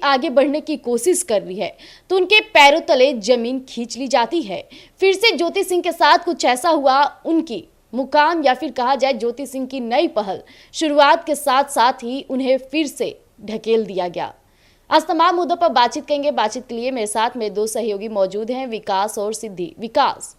आगे बढ़ने की कोशिश कर रही है तो उनके पैरों तले जमीन खींच ली जाती है। फिर से ज्योति सिंह के साथ कुछ ऐसा हुआ, उनकी मुकाम या फिर कहा जाए ज्योति सिंह की नई पहल शुरुआत के साथ साथ ही उन्हें फिर से ढकेल दिया गया। आज तमाम मुद्दों पर बातचीत करेंगे। बातचीत के लिए मेरे साथ मेरे दो सहयोगी मौजूद हैं, विकास और सिद्धि। विकास,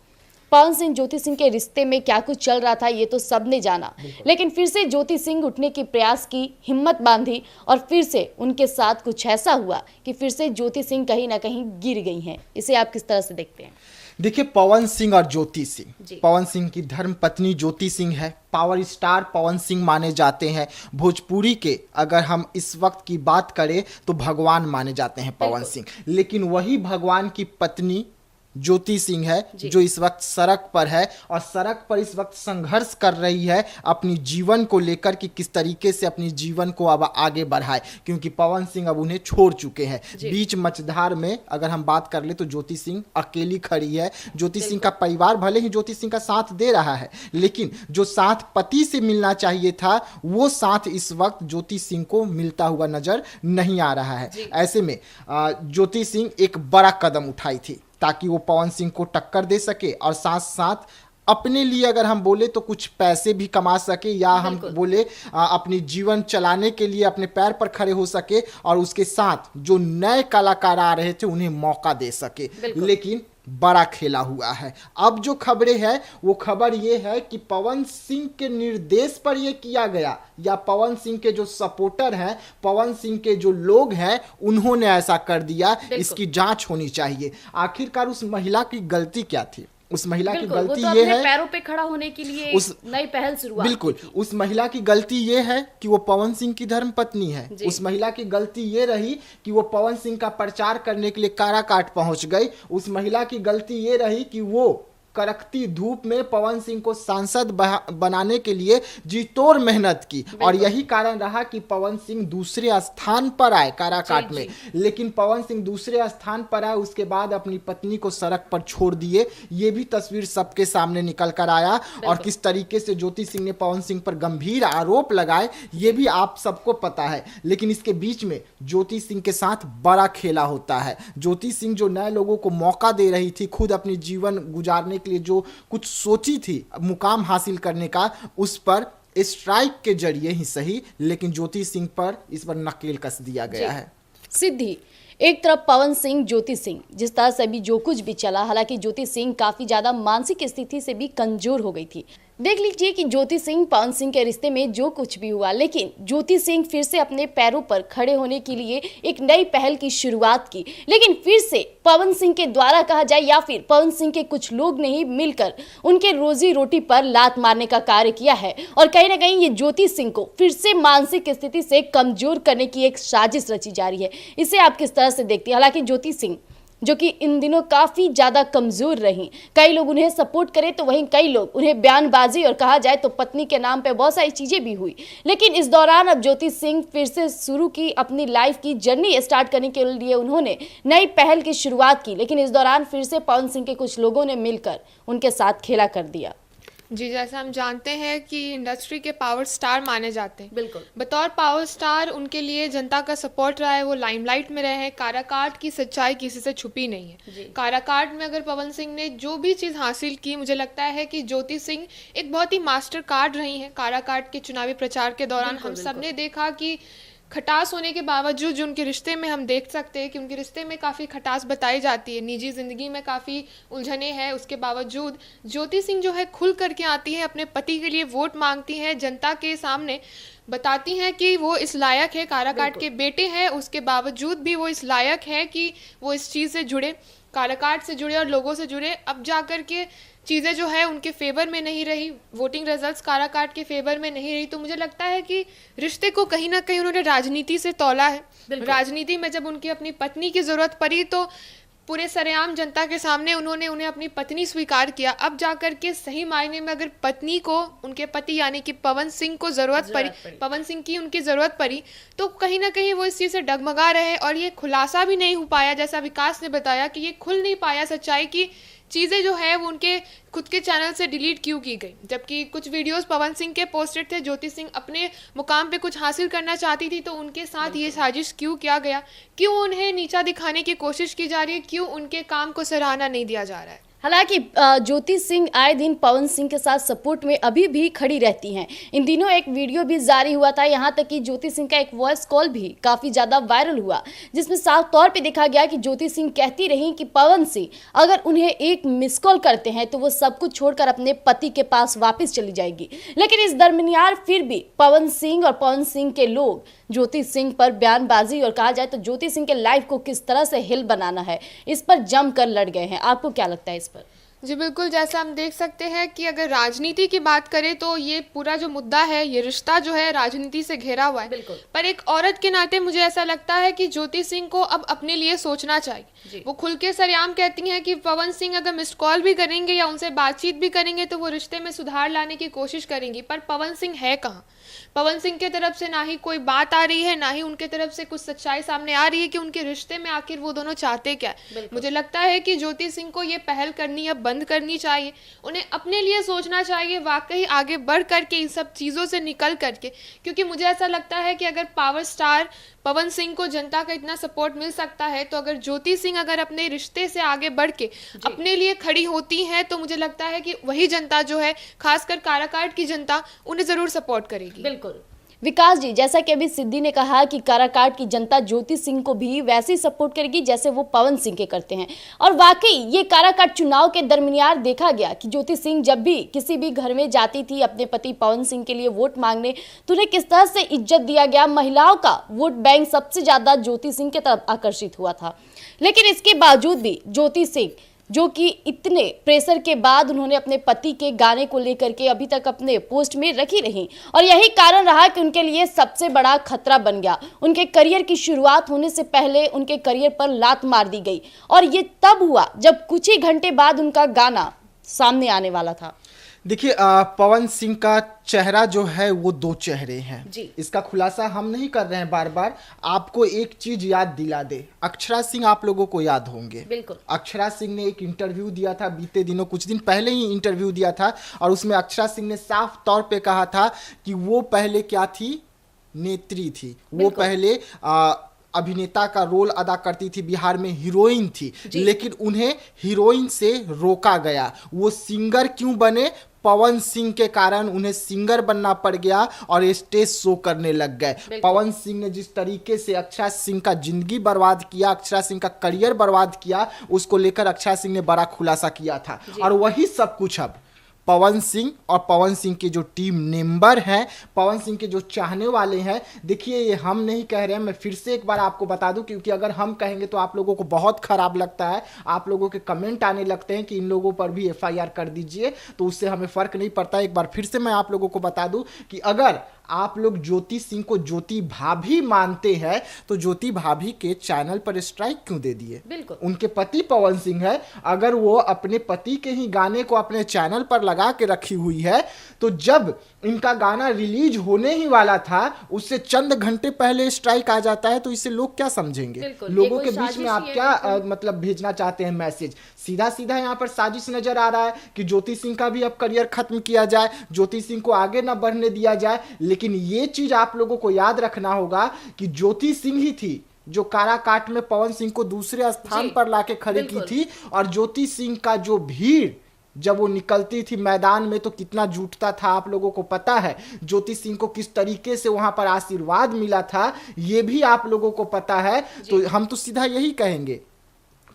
पवन सिंह ज्योति सिंह के रिश्ते में क्या कुछ चल रहा था ये तो सबने जाना, लेकिन फिर से ज्योति सिंह उठने की प्रयास की, हिम्मत बांधी और फिर से उनके साथ कुछ ऐसा हुआ कि फिर से ज्योति सिंह कहीं ना कहीं गिर गई हैं। इसे आप किस तरह से देखते हैं? देखिए, पवन सिंह और ज्योति सिंह, पवन सिंह की धर्म पत्नी ज्योति सिंह है। पावर स्टार पवन सिंह माने जाते हैं। भोजपुरी के अगर हम इस वक्त की बात करें तो भगवान माने जाते हैं पवन सिंह। लेकिन वही भगवान की पत्नी ज्योति सिंह है जो इस वक्त सड़क पर है और सड़क पर इस वक्त संघर्ष कर रही है अपनी जीवन को लेकर कि किस तरीके से अपनी जीवन को अब आगे बढ़ाए, क्योंकि पवन सिंह अब उन्हें छोड़ चुके हैं। बीच मझधार में अगर हम बात कर ले तो ज्योति सिंह अकेली खड़ी है। ज्योति सिंह का परिवार भले ही ज्योति सिंह का साथ दे रहा है, लेकिन जो साथ पति से मिलना चाहिए था वो साथ इस वक्त ज्योति सिंह को मिलता हुआ नजर नहीं आ रहा है। ऐसे में ज्योति सिंह एक बड़ा कदम उठाई थी ताकि वो पवन सिंह को टक्कर दे सके और साथ साथ अपने लिए अगर हम बोले तो कुछ पैसे भी कमा सके, या हम बोले अपनी जीवन चलाने के लिए अपने पैर पर खड़े हो सके और उसके साथ जो नए कलाकार आ रहे थे उन्हें मौका दे सके। लेकिन बड़ा खेला हुआ है। अब जो खबरें हैं वो खबर ये है कि पवन सिंह के निर्देश पर ये किया गया, या पवन सिंह के जो सपोर्टर हैं, पवन सिंह के जो लोग हैं, उन्होंने ऐसा कर दिया। इसकी जांच होनी चाहिए। आखिरकार उस महिला की गलती क्या थी? उस महिला की गलती ये है, पैरों पे खड़ा होने के लिए उस नई पहल शुरुआत। बिल्कुल, उस महिला की गलती ये है कि वो पवन सिंह की धर्म पत्नी है। उस महिला की गलती ये रही कि वो पवन सिंह का प्रचार करने के लिए काराकाट पहुंच गई। उस महिला की गलती ये रही कि वो कड़कती धूप में पवन सिंह को सांसद बनाने के लिए जी तोड़ मेहनत की, और यही कारण रहा कि पवन सिंह दूसरे स्थान पर आए काराकाट में। लेकिन पवन सिंह दूसरे स्थान पर आए, उसके बाद अपनी पत्नी को सड़क पर छोड़ दिए। ये भी तस्वीर सबके सामने निकल कर आया, और किस तरीके से ज्योति सिंह ने पवन सिंह पर गंभीर आरोप लगाए ये भी आप सबको पता है। लेकिन इसके बीच में ज्योति सिंह के साथ बड़ा खेला होता है। ज्योति सिंह जो नए लोगों को मौका दे रही थी, खुद अपनी जीवन गुजारने के लिए जो कुछ सोची थी मुकाम हासिल करने का, उस पर स्ट्राइक के जरिए ही सही, लेकिन ज्योति सिंह पर इस पर नकेल कस दिया गया है। सिद्धि, एक तरफ पवन सिंह, ज्योति सिंह, जिस तरह से अभी जो कुछ भी चला, हालांकि ज्योति सिंह काफी ज्यादा मानसिक स्थिति से भी कमजोर हो गई थी। देख लीजिए कि ज्योति सिंह पवन सिंह के रिश्ते में जो कुछ भी हुआ, लेकिन ज्योति सिंह फिर से अपने पैरों पर खड़े होने के लिए एक नई पहल की शुरुआत की। लेकिन फिर से पवन सिंह के द्वारा कहा जाए या फिर पवन सिंह के कुछ लोग ने ही मिलकर उनके रोजी रोटी पर लात मारने का कार्य किया है, और कहीं ना कहीं ये ज्योति सिंह को फिर से मानसिक स्थिति से कमजोर करने की एक साजिश रची जा रही है। इसे आप किस तरह से देखती हैं? हालांकि ज्योति सिंह जो कि इन दिनों काफी ज्यादा कमजोर रही, कई लोग उन्हें सपोर्ट करें तो वहीं कई लोग उन्हें बयानबाजी और कहा जाए तो पत्नी के नाम पे बहुत सारी चीजें भी हुई। लेकिन इस दौरान अब ज्योति सिंह फिर से शुरू की अपनी लाइफ की जर्नी स्टार्ट करने के लिए उन्होंने नई पहल की शुरुआत की, लेकिन इस दौरान फिर से पवन सिंह के कुछ लोगों ने मिलकर उनके साथ खेला कर दिया। जी, जैसा हम जानते हैं कि इंडस्ट्री के पावर स्टार माने जाते हैं। बिल्कुल, बतौर पावर स्टार उनके लिए जनता का सपोर्ट रहा है, वो लाइमलाइट में रहे हैं। काराकाट की सच्चाई किसी से छुपी नहीं है। काराकाट में अगर पवन सिंह ने जो भी चीज़ हासिल की, मुझे लगता है कि ज्योति सिंह एक बहुत ही मास्टर कार्ड रही हैं। काराकाट के चुनावी प्रचार के दौरान हम सब ने देखा कि खटास होने के बावजूद जो उनके रिश्ते में हम देख सकते हैं कि उनके रिश्ते में काफ़ी खटास बताई जाती है, निजी ज़िंदगी में काफ़ी उलझने हैं, उसके बावजूद ज्योति सिंह जो है खुल करके आती है, अपने पति के लिए वोट मांगती हैं, जनता के सामने बताती हैं कि वो इस लायक है, काराकाट के बेटे हैं, उसके बावजूद भी वो इस लायक है कि वो इस चीज़ से जुड़े, काराकाट से जुड़े और लोगों से जुड़े। अब जा कर के चीज़ें जो है उनके फेवर में नहीं रही, वोटिंग रिजल्ट्स काराकाट के फेवर में नहीं रही, तो मुझे लगता है कि रिश्ते को कहीं ना कहीं उन्होंने राजनीति से तौला है। राजनीति में जब उनकी अपनी पत्नी की ज़रूरत पड़ी तो पूरे सरेआम जनता के सामने उन्होंने उन्हें अपनी पत्नी स्वीकार किया। अब जाकर के सही मायने में अगर पत्नी को उनके पति यानी कि पवन सिंह को ज़रूरत पड़ी, पवन सिंह की उनकी ज़रूरत पड़ी, तो कहीं ना कहीं वो इस चीज़ से डगमगा रहे और ये खुलासा भी नहीं हो पाया। जैसा विकास ने बताया कि ये खुल नहीं पाया सच्चाई की चीज़ें जो है वो उनके खुद के चैनल से डिलीट क्यों की गई, जबकि कुछ वीडियोस पवन सिंह के पोस्टेड थे, ज्योति सिंह अपने मुकाम पे कुछ हासिल करना चाहती थी तो उनके साथ ये साजिश क्यों किया गया, क्यों उन्हें नीचा दिखाने की कोशिश की जा रही है, क्यों उनके काम को सराहना नहीं दिया जा रहा है। हालांकि ज्योति सिंह आए दिन पवन सिंह के साथ सपोर्ट में अभी भी खड़ी रहती हैं। इन दिनों एक वीडियो भी जारी हुआ था, यहाँ तक कि ज्योति सिंह का एक वॉइस कॉल भी काफी ज्यादा वायरल हुआ, जिसमें साफ तौर पे देखा गया कि ज्योति सिंह कहती रही कि पवन सिंह अगर उन्हें एक मिस कॉल करते हैं तो वो सब कुछ छोड़कर अपने पति के पास वापस चली जाएगी। लेकिन इस दरमियान फिर भी पवन सिंह और पवन सिंह के लोग ज्योति सिंह पर बयानबाजी और कहा जाए तो ज्योति सिंह के लाइफ को किस तरह से हिल बनाना है, इस पर जमकर लड़ गए हैं। आपको क्या लगता है इस पर? जी बिल्कुल, जैसा हम देख सकते हैं कि अगर राजनीति की बात करें तो ये पूरा जो मुद्दा है, ये रिश्ता जो है राजनीति से घिरा हुआ है। बिल्कुल। पर एक औरत के नाते मुझे ऐसा लगता है कि ज्योति सिंह को अब अपने लिए सोचना चाहिए। वो खुल के सरेआम कहती हैं कि पवन सिंह अगर मिस्ड कॉल भी करेंगे या उनसे बातचीत भी करेंगे तो वो रिश्ते में सुधार लाने की कोशिश करेंगी, पर पवन सिंह है कहाँ? पवन सिंह की तरफ से ना ही कोई बात आ रही है, ना ही उनके तरफ से कुछ सच्चाई सामने आ रही है कि उनके रिश्ते में आखिर वो दोनों चाहते क्या है। मुझे लगता है कि ज्योति सिंह को ये पहल करनी अब बंद करनी चाहिए, उन्हें अपने लिए सोचना चाहिए, वाकई आगे बढ़ करके इन सब चीज़ों से निकल करके, क्योंकि मुझे ऐसा लगता है कि अगर पावर स्टार पवन सिंह को जनता का इतना सपोर्ट मिल सकता है तो अगर ज्योति सिंह अगर अपने रिश्ते से आगे बढ़ के अपने लिए खड़ी होती है तो मुझे लगता है कि वही जनता जो है, खासकर काराकाट की जनता, उन्हें जरूर सपोर्ट करेगी। बिल्कुल विकास जी, जैसा कि अभी सिद्धि ने कहा कि काराकाट की जनता ज्योति सिंह को भी वैसे ही सपोर्ट करेगी जैसे वो पवन सिंह के करते हैं, और वाकई ये काराकाट चुनाव के दरमियान देखा गया कि ज्योति सिंह जब भी किसी भी घर में जाती थी अपने पति पवन सिंह के लिए वोट मांगने तो उन्हें किस तरह से इज्जत दिया गया। महिलाओं का वोट बैंक सबसे ज्यादा ज्योति सिंह की तरफ आकर्षित हुआ था, लेकिन इसके बावजूद भी ज्योति सिंह, जो कि इतने प्रेशर के बाद उन्होंने अपने पति के गाने को लेकर के अभी तक अपने पोस्ट में रखी रही, और यही कारण रहा कि उनके लिए सबसे बड़ा खतरा बन गया। उनके करियर की शुरुआत होने से पहले उनके करियर पर लात मार दी गई, और ये तब हुआ जब कुछ ही घंटे बाद उनका गाना सामने आने वाला था। देखिए, पवन सिंह का चेहरा जो है वो दो चेहरे हैं जी। इसका खुलासा हम नहीं कर रहे हैं बार बार। आपको एक चीज याद दिला दे, अक्षरा सिंह आप लोगों को याद होंगे। बिल्कुल। अक्षरा सिंह ने एक इंटरव्यू दिया था बीते दिनों, कुछ दिन पहले ही इंटरव्यू दिया था, और उसमें अक्षरा सिंह ने साफ तौर पे कहा था कि वो पहले क्या थी, नेत्री थी। वो पहले अभिनेता का रोल अदा करती थी, बिहार में हीरोइन थी, लेकिन उन्हें हीरोइन से रोका गया। वो सिंगर क्यों बने? पवन सिंह के कारण उन्हें सिंगर बनना पड़ गया और स्टेज शो करने लग गए। पवन सिंह ने जिस तरीके से अक्षरा सिंह का जिंदगी बर्बाद किया, अक्षरा सिंह का करियर बर्बाद किया, उसको लेकर अक्षरा सिंह ने बड़ा खुलासा किया था, और वही सब कुछ अब पवन सिंह और पवन सिंह के जो टीम मेंबर हैं, पवन सिंह के जो चाहने वाले हैं, देखिए ये हम नहीं कह रहे हैं, मैं फिर से एक बार आपको बता दूं, क्योंकि अगर हम कहेंगे तो आप लोगों को बहुत खराब लगता है, आप लोगों के कमेंट आने लगते हैं कि इन लोगों पर भी FIR कर दीजिए, तो उससे हमें फर्क नहीं पड़ता। एक बार फिर से मैं आप लोगों को बता दूं कि अगर आप लोग ज्योति सिंह को ज्योति भाभी मानते हैं तो ज्योति भाभी के चैनल पर स्ट्राइक क्यों दे दिए? बिल्कुल। उनके पति पवन सिंह है, अगर वो अपने पति के ही गाने को अपने चैनल पर लगा के रखी हुई है, तो जब इनका गाना रिलीज होने ही वाला था उससे चंद घंटे पहले स्ट्राइक आ जाता है, तो इससे लोग क्या समझेंगे? लोगों के बीच में आप क्या मतलब भेजना चाहते हैं मैसेज? सीधा सीधा यहाँ पर साजिश नजर आ रहा है कि ज्योति सिंह का भी अब करियर खत्म किया जाए, ज्योति सिंह को आगे ना बढ़ने दिया जाए। लेकिन ये चीज आप लोगों को याद रखना होगा कि ज्योति सिंह ही थी जो काराकाट में पवन सिंह को दूसरे स्थान पर लाके खड़ी की थी, और ज्योति सिंह का जो भीड़ जब वो निकलती थी मैदान में तो कितना जुटता था आप लोगों को पता है। ज्योति सिंह को किस तरीके से वहां पर आशीर्वाद मिला था ये भी आप लोगों को पता है। तो हम तो सीधा यही कहेंगे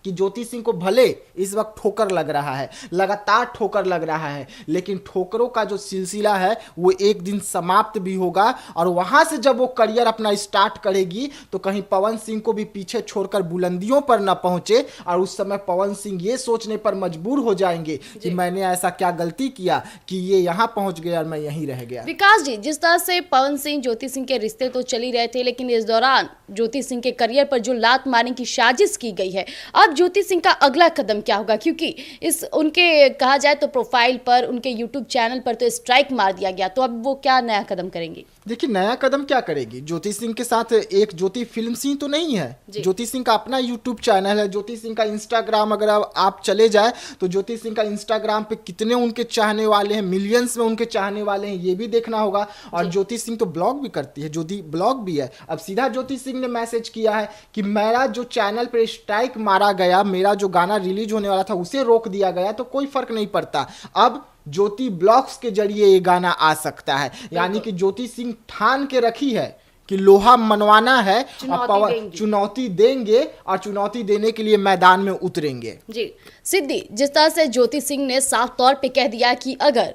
कि ज्योति सिंह को भले इस वक्त ठोकर लग रहा है, लगातार ठोकर लग रहा है, लेकिन ठोकरों का जो सिलसिला है वो एक दिन समाप्त भी होगा, और वहां से जब वो करियर अपना स्टार्ट करेगी तो कहीं पवन सिंह को भी पीछे छोड़कर बुलंदियों पर न पहुंचे, और उस समय पवन सिंह ये सोचने पर मजबूर हो जाएंगे कि मैंने ऐसा क्या गलती किया कि ये यहाँ पहुंच गया और मैं यहीं रह गया। विकास जी, जिस तरह से पवन सिंह ज्योति सिंह के रिश्ते तो चल ही रहे थे, लेकिन इस दौरान ज्योति सिंह के करियर पर जो लात मारने की साजिश की गई है, अब अब ज्योति सिंह का अगला कदम क्या होगा, क्योंकि इस उनके कहा जाए तो प्रोफाइल पर, उनके यूट्यूब चैनल पर तो स्ट्राइक मार दिया गया, तो अब वो क्या नया कदम करेंगी? देखिए, नया कदम क्या करेगी ज्योति सिंह के साथ? एक ज्योति फिल्म सी तो नहीं है, ज्योति सिंह का अपना यूट्यूब चैनल है, ज्योति सिंह का इंस्टाग्राम अगर आप चले जाए तो ज्योति सिंह का इंस्टाग्राम पे कितने उनके चाहने वाले हैं, मिलियंस में उनके चाहने वाले हैं, ये भी देखना होगा। और ज्योति सिंह तो ब्लॉग भी करती है, ज्योति ब्लॉग भी है। अब सीधा ज्योति सिंह ने मैसेज किया है कि मेरा जो चैनल पर स्ट्राइक मारा गया, मेरा जो गाना रिलीज होने वाला था उसे रोक दिया गया, तो कोई फर्क नहीं पड़ता, अब ज्योति ब्लॉग्स के जरिए ये गाना आ सकता है। यानी कि ज्योति सिंह ठान के रखी है कि लोहा मनवाना है और चुनौती देंगे और चुनौती देने के लिए मैदान में उतरेंगे। जी सिद्धि, जिस तरह से ज्योति सिंह ने साफ तौर पे कह दिया कि अगर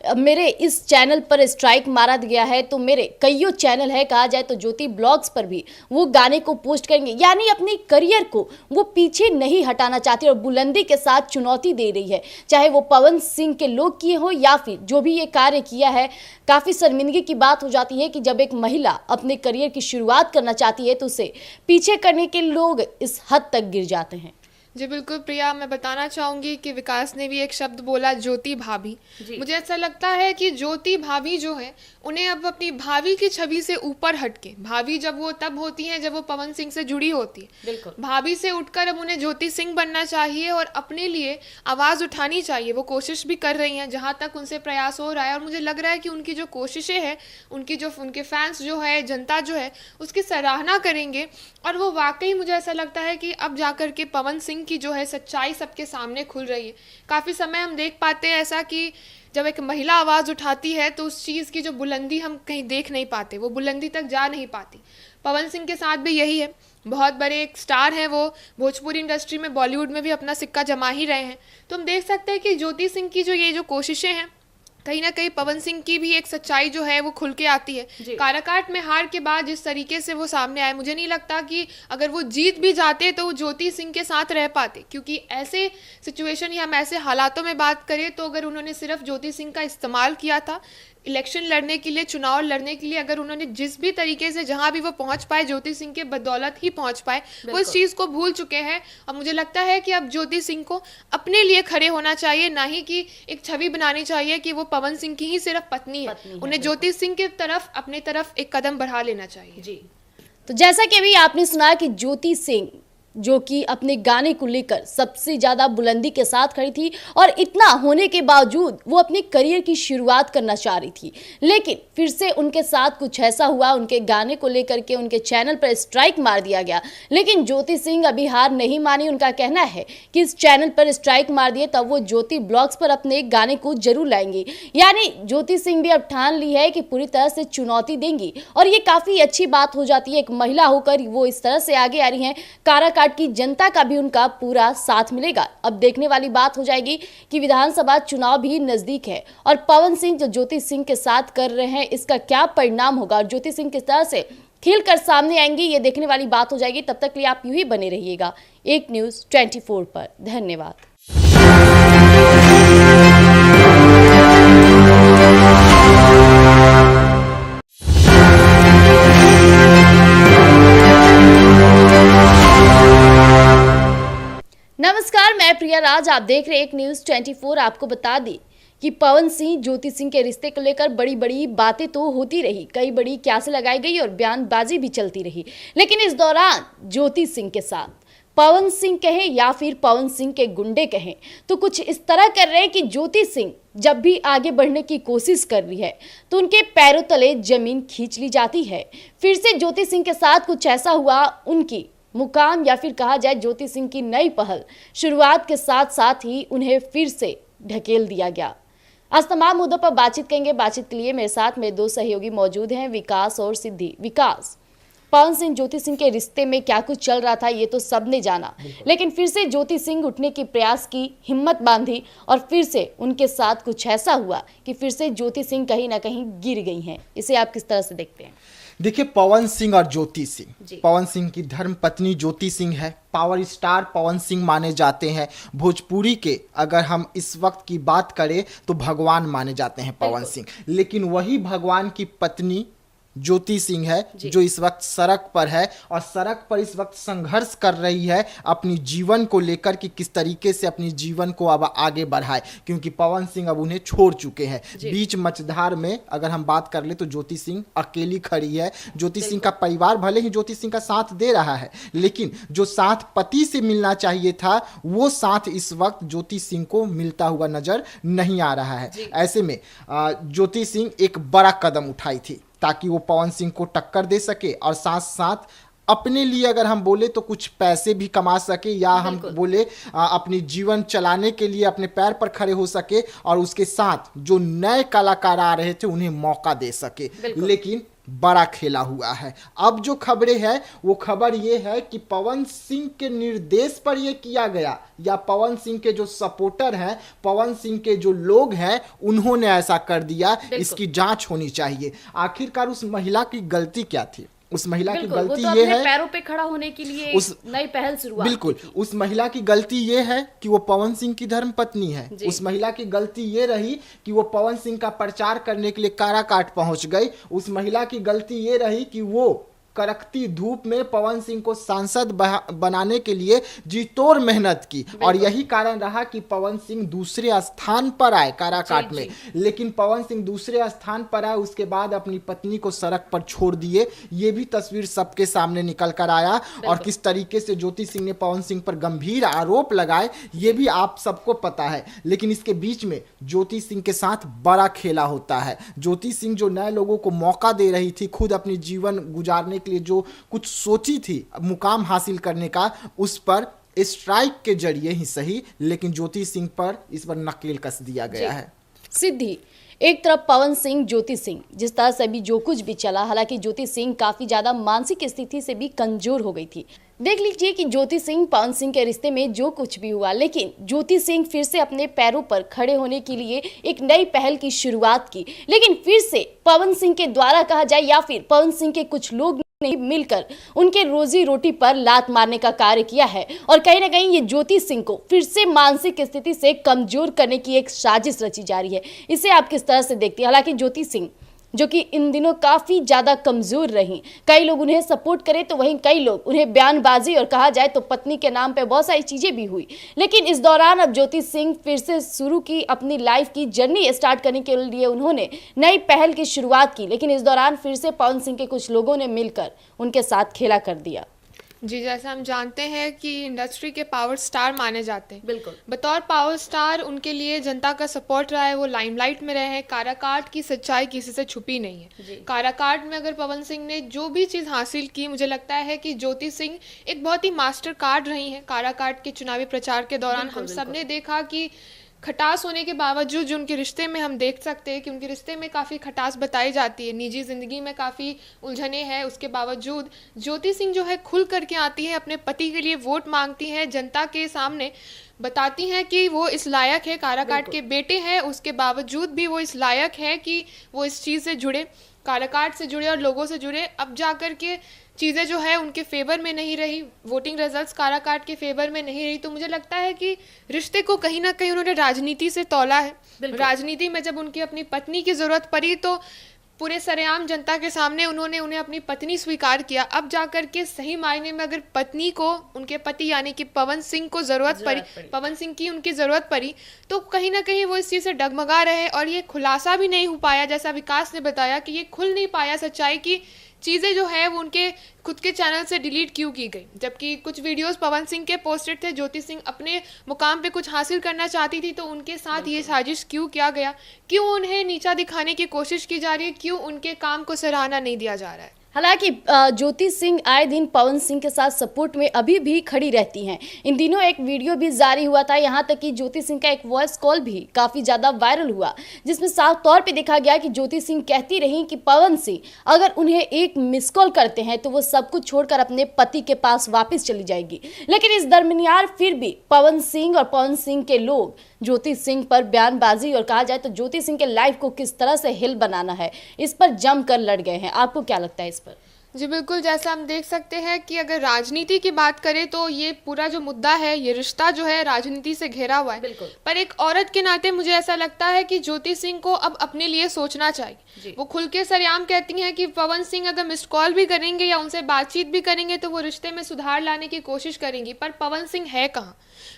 मेरे इस चैनल पर स्ट्राइक मारा गया है तो मेरे कईयों चैनल है, कहा जाए तो ज्योति ब्लॉग्स पर भी वो गाने को पोस्ट करेंगे, यानी अपने करियर को वो पीछे नहीं हटाना चाहती और बुलंदी के साथ चुनौती दे रही है, चाहे वो पवन सिंह के लोग किए हो या फिर जो भी ये कार्य किया है। काफ़ी शर्मिंदगी की बात हो जाती है कि जब एक महिला अपने करियर की शुरुआत करना चाहती है तो उसे पीछे करने के लोग इस हद तक गिर जाते हैं। जी बिल्कुल प्रिया, मैं बताना चाहूँगी कि विकास ने भी एक शब्द बोला, ज्योति भाभी। मुझे ऐसा लगता है कि ज्योति भाभी जो है उन्हें अब अपनी भाभी की छवि से ऊपर हटके, भाभी जब वो तब होती हैं जब वो पवन सिंह से जुड़ी होती है, बिल्कुल भाभी से उठकर अब उन्हें ज्योति सिंह बनना चाहिए और अपने लिए आवाज़ उठानी चाहिए। वो कोशिश भी कर रही हैं जहाँ तक उनसे प्रयास हो रहा है, और मुझे लग रहा है कि उनकी जो कोशिशें हैं, उनके फैंस जो है, जनता जो है, उसकी सराहना करेंगे। और वो वाकई मुझे ऐसा लगता है कि अब जाकर के पवन सिंह की जो है सच्चाई सबके सामने खुल रही है। काफ़ी समय हम देख पाते हैं ऐसा कि जब एक महिला आवाज़ उठाती है तो उस चीज़ की जो बुलंदी हम कहीं देख नहीं पाते, वो बुलंदी तक जा नहीं पाती। पवन सिंह के साथ भी यही है, बहुत बड़े एक स्टार हैं वो, भोजपुरी इंडस्ट्री में, बॉलीवुड में भी अपना सिक्का जमा ही रहे हैं। तो हम देख सकते हैं कि ज्योति सिंह की जो कोशिशें हैं, कहीं ना कहीं पवन सिंह की भी एक सच्चाई जो है वो खुल के आती है। काराकाट में हार के बाद जिस तरीके से वो सामने आए, मुझे नहीं लगता कि अगर वो जीत भी जाते तो वो ज्योति सिंह के साथ रह पाते, क्योंकि ऐसे सिचुएशन या हम ऐसे हालातों में बात करें तो अगर उन्होंने सिर्फ ज्योति सिंह का इस्तेमाल किया था इलेक्शन लड़ने के लिए, चुनाव लड़ने के लिए, अगर उन्होंने जिस भी तरीके से जहां भी वो पहुंच पाए, ज्योति सिंह के बदौलत ही पहुंच पाए, वो इस चीज़ को भूल चुके हैं। और मुझे लगता है कि अब ज्योति सिंह को अपने लिए खड़े होना चाहिए, ना ही कि एक छवि बनानी चाहिए कि वो पवन सिंह की ही सिर्फ पत्नी है। उन्हें ज्योति सिंह की तरफ, अपने तरफ एक कदम बढ़ा लेना चाहिए। जी, तो जैसा कि अभी आपने सुना कि ज्योति सिंह जो कि अपने गाने को लेकर सबसे ज़्यादा बुलंदी के साथ खड़ी थी और इतना होने के बावजूद वो अपने करियर की शुरुआत करना चाह रही थी, लेकिन फिर से उनके साथ कुछ ऐसा हुआ, उनके गाने को लेकर के उनके चैनल पर स्ट्राइक मार दिया गया। लेकिन ज्योति सिंह अभी हार नहीं मानी। उनका कहना है कि इस चैनल पर स्ट्राइक मार दिए तब वो ज्योति ब्लॉग्स पर अपने गाने को जरूर लाएंगी। यानी ज्योति सिंह भी अब ठान ली है कि पूरी तरह से चुनौती देंगी और ये काफ़ी अच्छी बात हो जाती है। एक महिला होकर वो इस तरह से आगे आ रही हैं, काराकाट की जनता का भी उनका पूरा साथ मिलेगा। अब देखने वाली बात हो जाएगी कि विधानसभा चुनाव भी नजदीक है और पवन सिंह जो ज्योति सिंह के साथ कर रहे हैं इसका क्या परिणाम होगा और ज्योति सिंह किस तरह से खिल कर सामने आएंगी, ये देखने वाली बात हो जाएगी। तब तक के लिए आप यूं ही बने रहिएगा एक न्यूज़ 24 पर। धन्यवाद। नमस्कार, मैं प्रिया राज, आप देख रहे हैं एक न्यूज़ 24। आपको बता दें कि पवन सिंह ज्योति सिंह के रिश्ते को लेकर बड़ी बड़ी बातें तो होती रही, कई बड़ी क्यासें लगाई गई और बयानबाजी भी चलती रही, लेकिन इस दौरान ज्योति सिंह के साथ पवन सिंह कहें या फिर पवन सिंह के गुंडे कहें तो कुछ इस तरह कर रहे हैं कि ज्योति सिंह जब भी आगे बढ़ने की कोशिश कर रही है तो उनके पैरों तले जमीन खींच ली जाती है। फिर से ज्योति सिंह के साथ कुछ ऐसा हुआ, उनकी मुकाम या फिर कहा जाए ज्योति सिंह की नई पहल शुरुआत के साथ साथ ही उन्हें फिर से ढकेल दिया गया। आज तमाम मुद्दों पर बातचीत करेंगे। बातचीत के लिए मेरे साथ मेरे दो सहयोगी मौजूद हैं, विकास और सिद्धि। विकास, पवन सिंह ज्योति सिंह के रिश्ते में क्या कुछ चल रहा था ये तो सबने जाना, लेकिन फिर से ज्योति सिंह उठने की प्रयास की, हिम्मत बांधी और फिर से उनके साथ कुछ ऐसा हुआ कि फिर से ज्योति सिंह कहीं ना कहीं गिर गई हैं। इसे आप किस तरह से देखते हैं? देखिए, पवन सिंह और ज्योति सिंह, पवन सिंह की धर्म पत्नी ज्योति सिंह है, पावर स्टार पवन सिंह माने जाते हैं। भोजपुरी के अगर हम इस वक्त की बात करें तो भगवान माने जाते हैं पवन सिंह, लेकिन वही भगवान की पत्नी ज्योति सिंह है, जो इस वक्त सड़क पर है और सड़क पर इस वक्त संघर्ष कर रही है अपनी जीवन को लेकर कि किस तरीके से अपनी जीवन को अब आगे बढ़ाए, क्योंकि पवन सिंह अब उन्हें छोड़ चुके हैं। बीच मझधार में अगर हम बात कर ले तो ज्योति सिंह अकेली खड़ी है। ज्योति सिंह का परिवार भले ही ज्योति सिंह का साथ दे रहा है, लेकिन जो साथ पति से मिलना चाहिए था वो साथ इस वक्त ज्योति सिंह को मिलता हुआ नजर नहीं आ रहा है। ऐसे में ज्योति सिंह एक बड़ा कदम उठाई थी ताकि वो पवन सिंह को टक्कर दे सके और साथ साथ अपने लिए अगर हम बोले तो कुछ पैसे भी कमा सके, या हम बोले अपनी जीवन चलाने के लिए अपने पैर पर खड़े हो सके और उसके साथ जो नए कलाकार आ रहे थे उन्हें मौका दे सके। लेकिन बड़ा खेला हुआ है। अब जो खबरें हैं वो खबर ये है कि पवन सिंह के निर्देश पर ये किया गया, या पवन सिंह के जो सपोर्टर हैं, पवन सिंह के जो लोग हैं, उन्होंने ऐसा कर दिया। इसकी जांच होनी चाहिए। आखिरकार उस महिला की गलती क्या थी? उस महिला की गलती तो ये है पैरों पे खड़ा होने के लिए उस नई पहल शुरुआत। बिल्कुल, उस महिला की गलती ये है कि वो पवन सिंह की धर्म पत्नी है। उस महिला की गलती ये रही कि वो पवन सिंह का प्रचार करने के लिए काराकाट पहुंच गई। उस महिला की गलती ये रही कि वो कड़कती धूप में पवन सिंह को सांसद बनाने के लिए जी तोड़ मेहनत की, और यही कारण रहा कि पवन सिंह दूसरे स्थान पर आए काराकाट में। लेकिन पवन सिंह दूसरे स्थान पर आए, उसके बाद अपनी पत्नी को सड़क पर छोड़ दिए। ये भी तस्वीर सबके सामने निकल कर आया, और किस तरीके से ज्योति सिंह ने पवन सिंह पर गंभीर आरोप लगाए ये भी आप सबको पता है। लेकिन इसके बीच में ज्योति सिंह के साथ बड़ा खेला होता है। ज्योति सिंह जो नए लोगों को मौका दे रही थी, खुद अपनी जीवन गुजारने लिए जो कुछ सोची थी मुकाम हासिल करने का, उस पर स्ट्राइक के जरिए ही सही, लेकिन ज्योति सिंह पर इस पर नकेल कस दिया गया है। सिद्धि एक तरफ पवन सिंह, ज्योति सिंह, जिस तरह से भी जो कुछ भी चला, हालांकि ज्योति सिंह काफी ज्यादा मानसिक स्थिति से भी कमजोर हो गई थी। देख लीजिए कि ज्योति सिंह पवन सिंह के रिश्ते में जो कुछ भी हुआ, लेकिन ज्योति सिंह फिर से अपने पैरों पर खड़े होने के लिए एक नई पहल की शुरुआत की। लेकिन फिर से पवन सिंह के द्वारा कहा जाए या फिर पवन सिंह के कुछ लोग ने मिलकर उनके रोजी रोटी पर लात मारने का कार्य किया है, और कहीं ना कहीं ये ज्योति सिंह को फिर से मानसिक स्थिति से कमजोर करने की एक साजिश रची जा रही है। इसे आप किस तरह से देखती हैं? हालांकि ज्योति सिंह जो कि इन दिनों काफी ज्यादा कमजोर रही, कई लोग उन्हें सपोर्ट करें तो वहीं कई लोग उन्हें बयानबाजी और कहा जाए तो पत्नी के नाम पे बहुत सारी चीजें भी हुई। लेकिन इस दौरान अब ज्योति सिंह फिर से शुरू की अपनी लाइफ की जर्नी स्टार्ट करने के लिए उन्होंने नई पहल की शुरुआत की। लेकिन इस दौरान फिर से पवन सिंह के कुछ लोगों ने मिलकर उनके साथ खेला कर दिया। जी, जैसा हम जानते हैं कि इंडस्ट्री के पावर स्टार माने जाते हैं। बिल्कुल, बतौर पावर स्टार उनके लिए जनता का सपोर्ट रहा है, वो लाइमलाइट में रहे हैं। काराकाट की सच्चाई किसी से छुपी नहीं है। काराकाट में अगर पवन सिंह ने जो भी चीज़ हासिल की, मुझे लगता है कि ज्योति सिंह एक बहुत ही मास्टर कार्ड रही हैं। काराकाट के चुनावी प्रचार के दौरान हम सब ने देखा कि खटास होने के बावजूद जो उनके रिश्ते में हम देख सकते हैं कि उनके रिश्ते में काफ़ी खटास बताई जाती है, निजी ज़िंदगी में काफ़ी उलझने हैं, उसके बावजूद ज्योति सिंह जो है खुल करके आती है, अपने पति के लिए वोट मांगती हैं, जनता के सामने बताती हैं कि वो इस लायक है, काराकाट के बेटे हैं, उसके बावजूद भी वो इस लायक है कि वो इस चीज़ से जुड़े, काराकाट से जुड़े और लोगों से जुड़े। अब जा कर के चीज़ें जो है उनके फेवर में नहीं रही, वोटिंग रिजल्ट्स काराकाट के फेवर में नहीं रही, तो मुझे लगता है कि रिश्ते को कहीं ना कहीं उन्होंने राजनीति से तौला है। राजनीति में जब उनकी अपनी पत्नी की ज़रूरत पड़ी तो पूरे सरेआम जनता के सामने उन्होंने उन्हें अपनी पत्नी स्वीकार किया। अब जाकर के सही मायने में अगर पत्नी को, उनके पति यानी कि पवन सिंह को ज़रूरत पड़ी, पवन सिंह की उनकी ज़रूरत पड़ी, तो कहीं ना कहीं वो इस चीज़ से डगमगा रहे और ये खुलासा भी नहीं हो पाया। जैसा विकास ने बताया कि ये खुल नहीं पाया सच्चाई की चीज़ें जो है वो उनके खुद के चैनल से डिलीट क्यों की गई, जबकि कुछ वीडियोस पवन सिंह के पोस्टेड थे। ज्योति सिंह अपने मुकाम पे कुछ हासिल करना चाहती थी तो उनके साथ ये साजिश क्यों किया गया, क्यों उन्हें नीचा दिखाने की कोशिश की जा रही है, क्यों उनके काम को सराहना नहीं दिया जा रहा है। हालांकि ज्योति सिंह आए दिन पवन सिंह के साथ सपोर्ट में अभी भी खड़ी रहती हैं। इन दिनों एक वीडियो भी जारी हुआ था, यहाँ तक कि ज्योति सिंह का एक वॉइस कॉल भी काफ़ी ज़्यादा वायरल हुआ, जिसमें साफ तौर पे देखा गया कि ज्योति सिंह कहती रही कि पवन सिंह अगर उन्हें एक मिस कॉल करते हैं तो वो सब कुछ छोड़कर अपने पति के पास वापस चली जाएगी। लेकिन इस दरमियान फिर भी पवन सिंह और पवन सिंह के लोग ज्योति सिंह पर बयानबाजी और कहा जाए तो ज्योति सिंह के लाइफ को किस तरह से हिल बनाना है, इस पर जमकर लड़ गए हैं। आपको क्या लगता है इस पर? जी बिल्कुल, जैसा हम देख सकते हैं कि अगर राजनीति की बात करें तो ये पूरा जो मुद्दा है, ये रिश्ता जो है राजनीति से घिरा हुआ है। बिल्कुल। पर एक औरत के नाते मुझे ऐसा लगता है कि ज्योति सिंह को अब अपने लिए सोचना चाहिए। वो खुल के सरेआम कहती हैं कि पवन सिंह अगर मिस्ड कॉल भी करेंगे या उनसे बातचीत भी करेंगे तो वो रिश्ते में सुधार लाने की कोशिश करेंगी, पर पवन सिंह है कहाँ?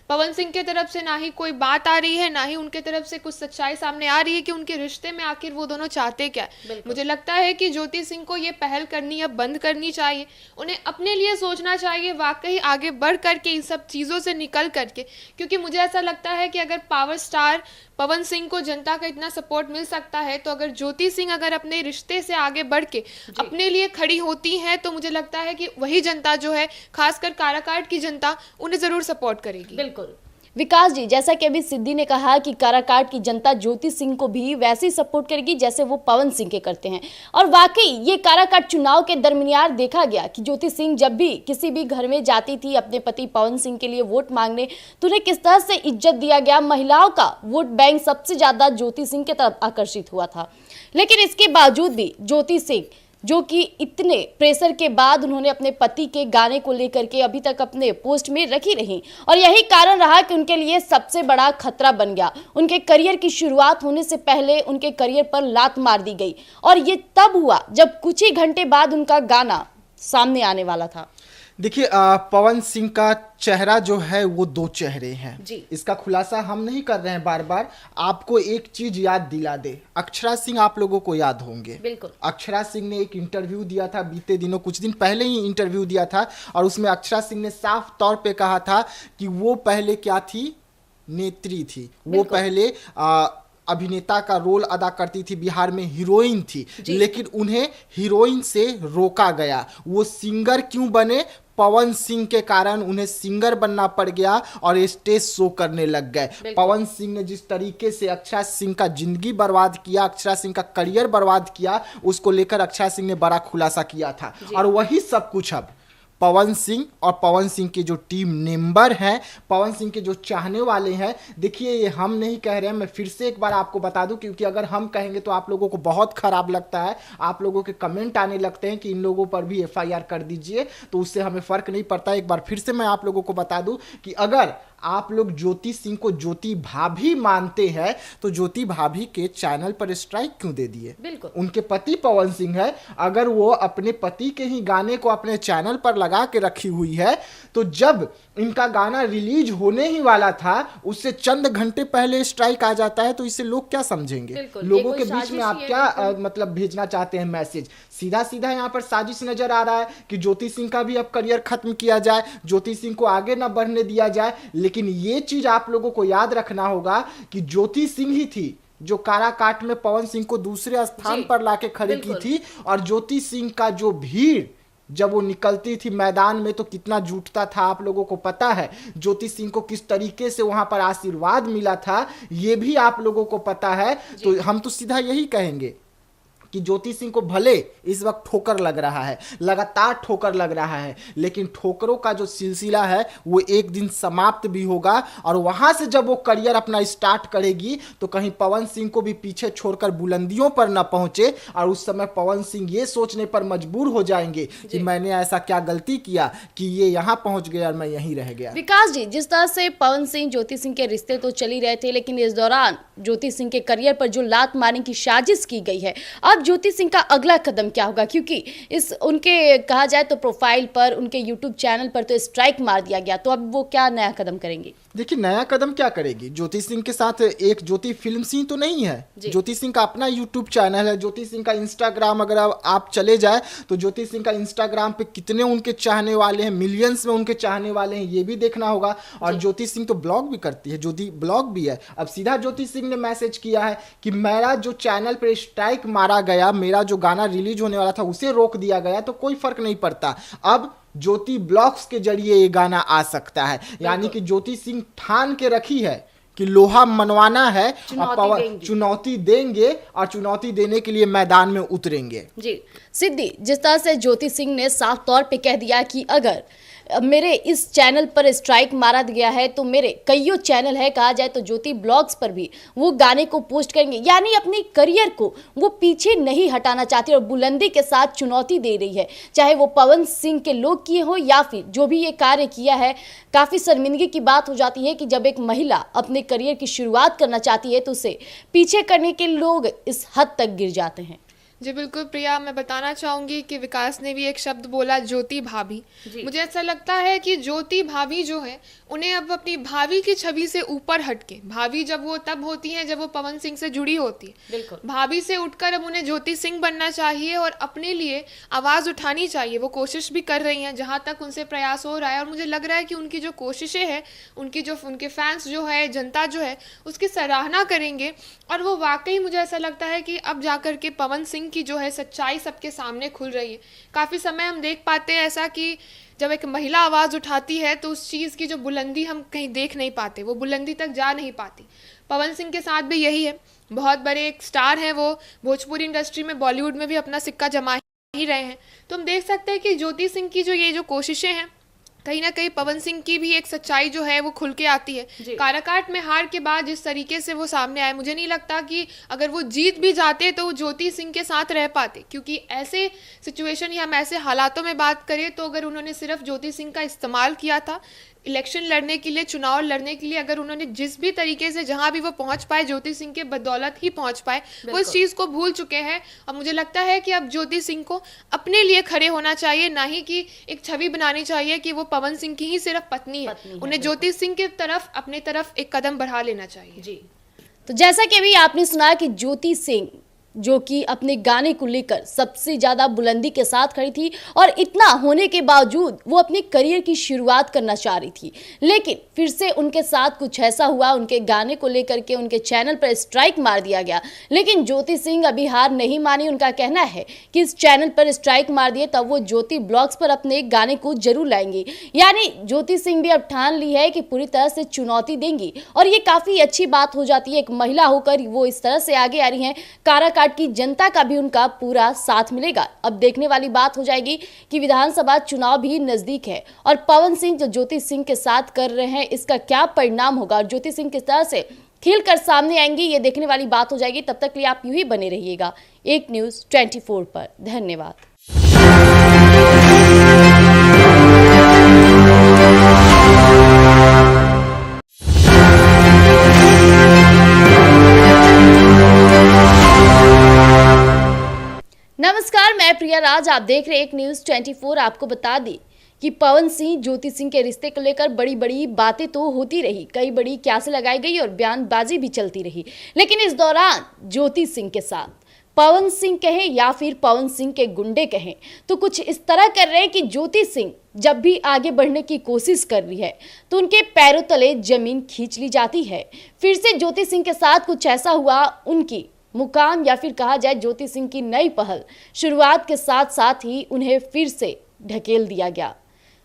पवन सिंह के तरफ से ना ही कोई बात आ रही है, ना ही उनके तरफ से कुछ सच्चाई सामने आ रही है कि उनके रिश्ते में आखिर वो दोनों चाहते क्या है। मुझे लगता है कि ज्योति सिंह को ये पहल करनी अब बंद करनी चाहिए, उन्हें अपने लिए सोचना चाहिए, वाकई आगे बढ़ करके इन सब चीज़ों से निकल करके, क्योंकि मुझे ऐसा लगता है कि अगर पावर स्टार पवन सिंह को जनता का इतना सपोर्ट मिल सकता है, तो अगर ज्योति सिंह अगर अपने रिश्ते से आगे बढ़ के अपने लिए खड़ी होती हैं तो मुझे लगता है कि वही जनता जो है, खासकर काराकाट की जनता, उन्हें ज़रूर सपोर्ट करेगी। बिल्कुल विकास जी, जैसा कि अभी सिद्धि ने कहा कि काराकाट की जनता ज्योति सिंह को भी वैसे ही सपोर्ट करेगी जैसे वो पवन सिंह के करते हैं, और वाकई ये काराकाट चुनाव के दरमियान देखा गया कि ज्योति सिंह जब भी किसी भी घर में जाती थी अपने पति पवन सिंह के लिए वोट मांगने, तो उन्हें किस तरह से इज्जत दिया गया। महिलाओं का वोट बैंक सबसे ज्यादा ज्योति सिंह की तरफ आकर्षित हुआ था, लेकिन इसके बावजूद भी ज्योति सिंह, जो कि इतने प्रेशर के बाद उन्होंने अपने पति के गाने को लेकर के अभी तक अपने पोस्ट में रखी रही, और यही कारण रहा कि उनके लिए सबसे बड़ा खतरा बन गया। उनके करियर की शुरुआत होने से पहले उनके करियर पर लात मार दी गई, और ये तब हुआ जब कुछ ही घंटे बाद उनका गाना सामने आने वाला था। देखिए, पवन सिंह का चेहरा जो है वो दो चेहरे हैं जी। इसका खुलासा हम नहीं कर रहे हैं बार बार। आपको एक चीज याद दिला दे, अक्षरा सिंह आप लोगों को याद होंगे। बिल्कुल। अक्षरा सिंह ने एक इंटरव्यू दिया था बीते दिनों, कुछ दिन पहले ही इंटरव्यू दिया था, और उसमें अक्षरा सिंह ने साफ तौर पे कहा था कि वो पहले क्या थी, नेत्री थी। वो पहले अभिनेता का रोल अदा करती थी, बिहार में हीरोइन थी, लेकिन उन्हें हीरोइन से रोका गया। वो सिंगर क्यों बने? पवन सिंह के कारण उन्हें सिंगर बनना पड़ गया और स्टेज शो करने लग गए। पवन सिंह ने जिस तरीके से अक्षरा सिंह का जिंदगी बर्बाद किया, अक्षरा सिंह का करियर बर्बाद किया, उसको लेकर अक्षरा सिंह ने बड़ा खुलासा किया था, और वही सब कुछ अब पवन सिंह और पवन सिंह के जो टीम मेंबर हैं, पवन सिंह के जो चाहने वाले हैं, देखिए ये हम नहीं कह रहे हैं, मैं फिर से एक बार आपको बता दूं, क्योंकि अगर हम कहेंगे तो आप लोगों को बहुत खराब लगता है, आप लोगों के कमेंट आने लगते हैं कि इन लोगों पर भी FIR कर दीजिए, तो उससे हमें फर्क नहीं पड़ता। एक बार फिर से मैं आप लोगों को बता दूं कि अगर आप लोग ज्योति सिंह को ज्योति भाभी मानते हैं तो ज्योति भाभी के चैनल पर स्ट्राइक क्यों दे दिए? बिल्कुल। उनके पति पवन सिंह है, अगर वो अपने पति के ही गाने को अपने चैनल पर लगा के रखी हुई है, तो जब इनका गाना रिलीज होने ही वाला था उससे चंद घंटे पहले स्ट्राइक आ जाता है, तो इसे लोग क्या समझेंगे? लोगों के बीच में आप क्या मतलब भेजना चाहते हैं मैसेज? सीधा सीधा यहाँ पर साजिश नजर आ रहा है कि ज्योति सिंह का भी अब करियर खत्म किया जाए, ज्योति सिंह को आगे ना बढ़ने दिया जाए। लेकिन ये चीज आप लोगों को याद रखना होगा कि ज्योति सिंह ही थी जो काराकाट में पवन सिंह को दूसरे स्थान पर लाके खड़ी की थी, और ज्योति सिंह का जो भीड़ जब वो निकलती थी मैदान में तो कितना जुटता था, आप लोगों को पता है। ज्योति सिंह को किस तरीके से वहां पर आशीर्वाद मिला था ये भी आप लोगों को पता है। तो हम तो सीधा यही कहेंगे कि ज्योति सिंह को भले इस वक्त ठोकर लग रहा है, लगातार ठोकर लग रहा है, लेकिन ठोकरों का जो सिलसिला है वो एक दिन समाप्त भी होगा, और वहां से जब वो करियर अपना स्टार्ट करेगी तो कहीं पवन सिंह को भी पीछे छोड़कर बुलंदियों पर न पहुंचे, और उस समय पवन सिंह ये सोचने पर मजबूर हो जाएंगे कि मैंने ऐसा क्या गलती किया कि ये यहाँ पहुंच गया और मैं यहीं रह गया। विकास जी, जिस तरह से पवन सिंह ज्योति सिंह के रिश्ते तो चल ही रहे थे, लेकिन इस दौरान ज्योति सिंह के करियर पर जो लात मारने की साजिश की गई है, अब ज्योति सिंह का अगला कदम क्या होगा? क्योंकि इस उनके कहा जाए तो प्रोफाइल पर, उनके यूट्यूब चैनल पर तो स्ट्राइक मार दिया गया, तो अब वो क्या नया कदम करेंगी? देखिए, नया कदम क्या करेगी? ज्योति सिंह के साथ एक ज्योति फिल्म सिंह तो नहीं है, ज्योति सिंह का अपना यूट्यूब चैनल है, ज्योति सिंह का इंस्टाग्राम अगर आप चले जाए तो ज्योति सिंह का इंस्टाग्राम पे कितने उनके चाहने वाले हैं, मिलियंस में उनके चाहने वाले हैं, ये भी देखना होगा। और ज्योति सिंह तो ब्लॉग भी करती है, ज्योति ब्लॉग भी है। अब सीधा ज्योति सिंह ने मैसेज किया है कि मेरा जो चैनल पे स्ट्राइक मारा गया, मेरा जो गाना रिलीज होने वाला था उसे रोक दिया गया, तो कोई फर्क नहीं पड़ता, अब ज्योति ब्लॉग्स के जरिए ये गाना आ सकता है। यानी कि ज्योति सिंह ठान के रखी है कि लोहा मनवाना है और चुनौती देंगे और चुनौती देने के लिए मैदान में उतरेंगे। जी सिद्धि, जिस तरह से ज्योति सिंह ने साफ तौर पे कह दिया कि अगर मेरे इस चैनल पर स्ट्राइक मारा गया है तो मेरे कईयों चैनल है, कहा जाए तो ज्योति ब्लॉग्स पर भी वो गाने को पोस्ट करेंगे। यानी अपने करियर को वो पीछे नहीं हटाना चाहती और बुलंदी के साथ चुनौती दे रही है, चाहे वो पवन सिंह के लोग किए हो या फिर जो भी ये कार्य किया है। काफ़ी शर्मिंदगी की बात हो जाती है कि जब एक महिला अपने करियर की शुरुआत करना चाहती है तो उसे पीछे करने के लोग इस हद तक गिर जाते हैं। जी बिल्कुल प्रिया, मैं बताना चाहूँगी कि विकास ने भी एक शब्द बोला, ज्योति भाभी। मुझे ऐसा लगता है कि ज्योति भाभी जो है उन्हें अब अपनी भाभी की छवि से ऊपर हटके, भाभी जब वो तब होती हैं जब वो पवन सिंह से जुड़ी होती है, बिल्कुल भाभी से उठकर अब उन्हें ज्योति सिंह बनना चाहिए और अपने लिए आवाज़ उठानी चाहिए। वो कोशिश भी कर रही हैं जहाँ तक उनसे प्रयास हो रहा है, और मुझे लग रहा है कि उनकी जो कोशिशें हैं, उनके फैंस जो है, जनता जो है, उसकी सराहना करेंगे। और वो वाकई मुझे ऐसा लगता है कि अब जाकर के पवन सिंह की जो है सच्चाई सबके सामने खुल रही है। काफ़ी समय हम देख पाते हैं ऐसा कि जब एक महिला आवाज़ उठाती है तो उस चीज़ की जो बुलंदी हम कहीं देख नहीं पाते, वो बुलंदी तक जा नहीं पाती। पवन सिंह के साथ भी यही है, बहुत बड़े एक स्टार हैं वो, भोजपुरी इंडस्ट्री में, बॉलीवुड में भी अपना सिक्का जमा ही रहे हैं। तो हम देख सकते हैं कि ज्योति सिंह की जो कोशिशें हैं, कहीं ना कहीं पवन सिंह की भी एक सच्चाई जो है वो खुल के आती है। काराकाट में हार के बाद जिस तरीके से वो सामने आए, मुझे नहीं लगता कि अगर वो जीत भी जाते तो वो ज्योति सिंह के साथ रह पाते, क्योंकि ऐसे सिचुएशन या हम ऐसे हालातों में बात करें तो अगर उन्होंने सिर्फ ज्योति सिंह का इस्तेमाल किया था इलेक्शन लड़ने के लिए, चुनाव लड़ने के लिए, अगर उन्होंने जिस भी तरीके से जहां भी वो पहुंच पाए, ज्योति सिंह के बदौलत ही पहुंच पाए, वो इस चीज़ को भूल चुके हैं। और मुझे लगता है कि अब ज्योति सिंह को अपने लिए खड़े होना चाहिए, ना ही कि एक छवि बनानी चाहिए कि वो पवन सिंह की ही सिर्फ पत्नी है। उन्हें ज्योति सिंह की तरफ, अपने तरफ एक कदम बढ़ा लेना चाहिए। जी, तो जैसा कि अभी आपने सुना कि ज्योति सिंह जो कि अपने गाने को लेकर सबसे ज़्यादा बुलंदी के साथ खड़ी थी और इतना होने के बावजूद वो अपने करियर की शुरुआत करना चाह रही थी, लेकिन फिर से उनके साथ कुछ ऐसा हुआ, उनके गाने को लेकर के उनके चैनल पर स्ट्राइक मार दिया गया। लेकिन ज्योति सिंह अभी हार नहीं मानी। उनका कहना है कि इस चैनल पर स्ट्राइक मार दिए तब वो ज्योति ब्लॉग्स पर अपने गाने को जरूर लाएंगी। यानी ज्योति सिंह भी अब ठान ली है कि पूरी तरह से चुनौती देंगी और ये काफ़ी अच्छी बात हो जाती है। एक महिला होकर वो इस तरह से आगे आ रही हैं, काराकाट की जनता का भी उनका पूरा साथ मिलेगा। अब देखने वाली बात हो जाएगी कि विधानसभा चुनाव भी नजदीक है और पवन सिंह जो ज्योति सिंह के साथ कर रहे हैं, इसका क्या परिणाम होगा और ज्योति सिंह किस तरह से खिल कर सामने आएंगी, ये देखने वाली बात हो जाएगी। तब तक के लिए आप यूं ही बने रहिएगा एक न्यूज़ 24 पर। धन्यवाद। नमस्कार, मैं प्रिया राज, आप देख रहे हैं एक न्यूज़ 24। आपको बता दी कि पवन सिंह ज्योति सिंह के रिश्ते को लेकर बड़ी बड़ी बातें तो होती रही, कई बड़ी क्यासें लगाई गई और बयानबाजी भी चलती रही, लेकिन इस दौरान ज्योति सिंह के साथ पवन सिंह कहें या फिर पवन सिंह के गुंडे कहें तो कुछ इस तरह कर रहे हैं कि ज्योति सिंह जब भी आगे बढ़ने की कोशिश कर रही है तो उनके पैरों तले जमीन खींच ली जाती है। फिर से ज्योति सिंह के साथ कुछ ऐसा हुआ, उनकी मुकाम या फिर कहा जाए ज्योति सिंह की नई पहल शुरुआत के साथ साथ ही उन्हें फिर से ढकेल दिया गया।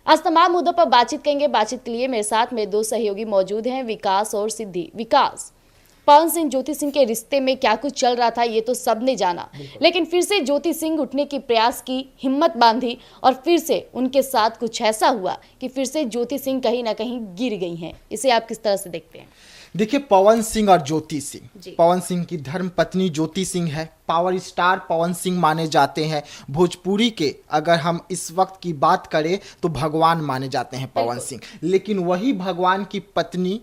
आज तमाम मुद्दों पर बातचीत करेंगे। बातचीत के लिए मेरे साथ मेरे दो सहयोगी मौजूद हैं, विकास और सिद्धि। विकास, पवन सिंह ज्योति सिंह के रिश्ते में क्या कुछ चल रहा था ये तो सबने जाना, लेकिन फिर से ज्योति सिंह उठने की प्रयास की, हिम्मत बांधी और फिर से उनके साथ कुछ ऐसा हुआ कि फिर से ज्योति सिंह कहीं ना कहीं गिर गई हैं। इसे आप किस तरह से देखते हैं? देखिए, पवन सिंह और ज्योति सिंह, पवन सिंह की धर्म पत्नी ज्योति सिंह है, पावर स्टार पवन सिंह माने जाते हैं। भोजपुरी के अगर हम इस वक्त की बात करें तो भगवान माने जाते हैं पवन सिंह, लेकिन वही भगवान की पत्नी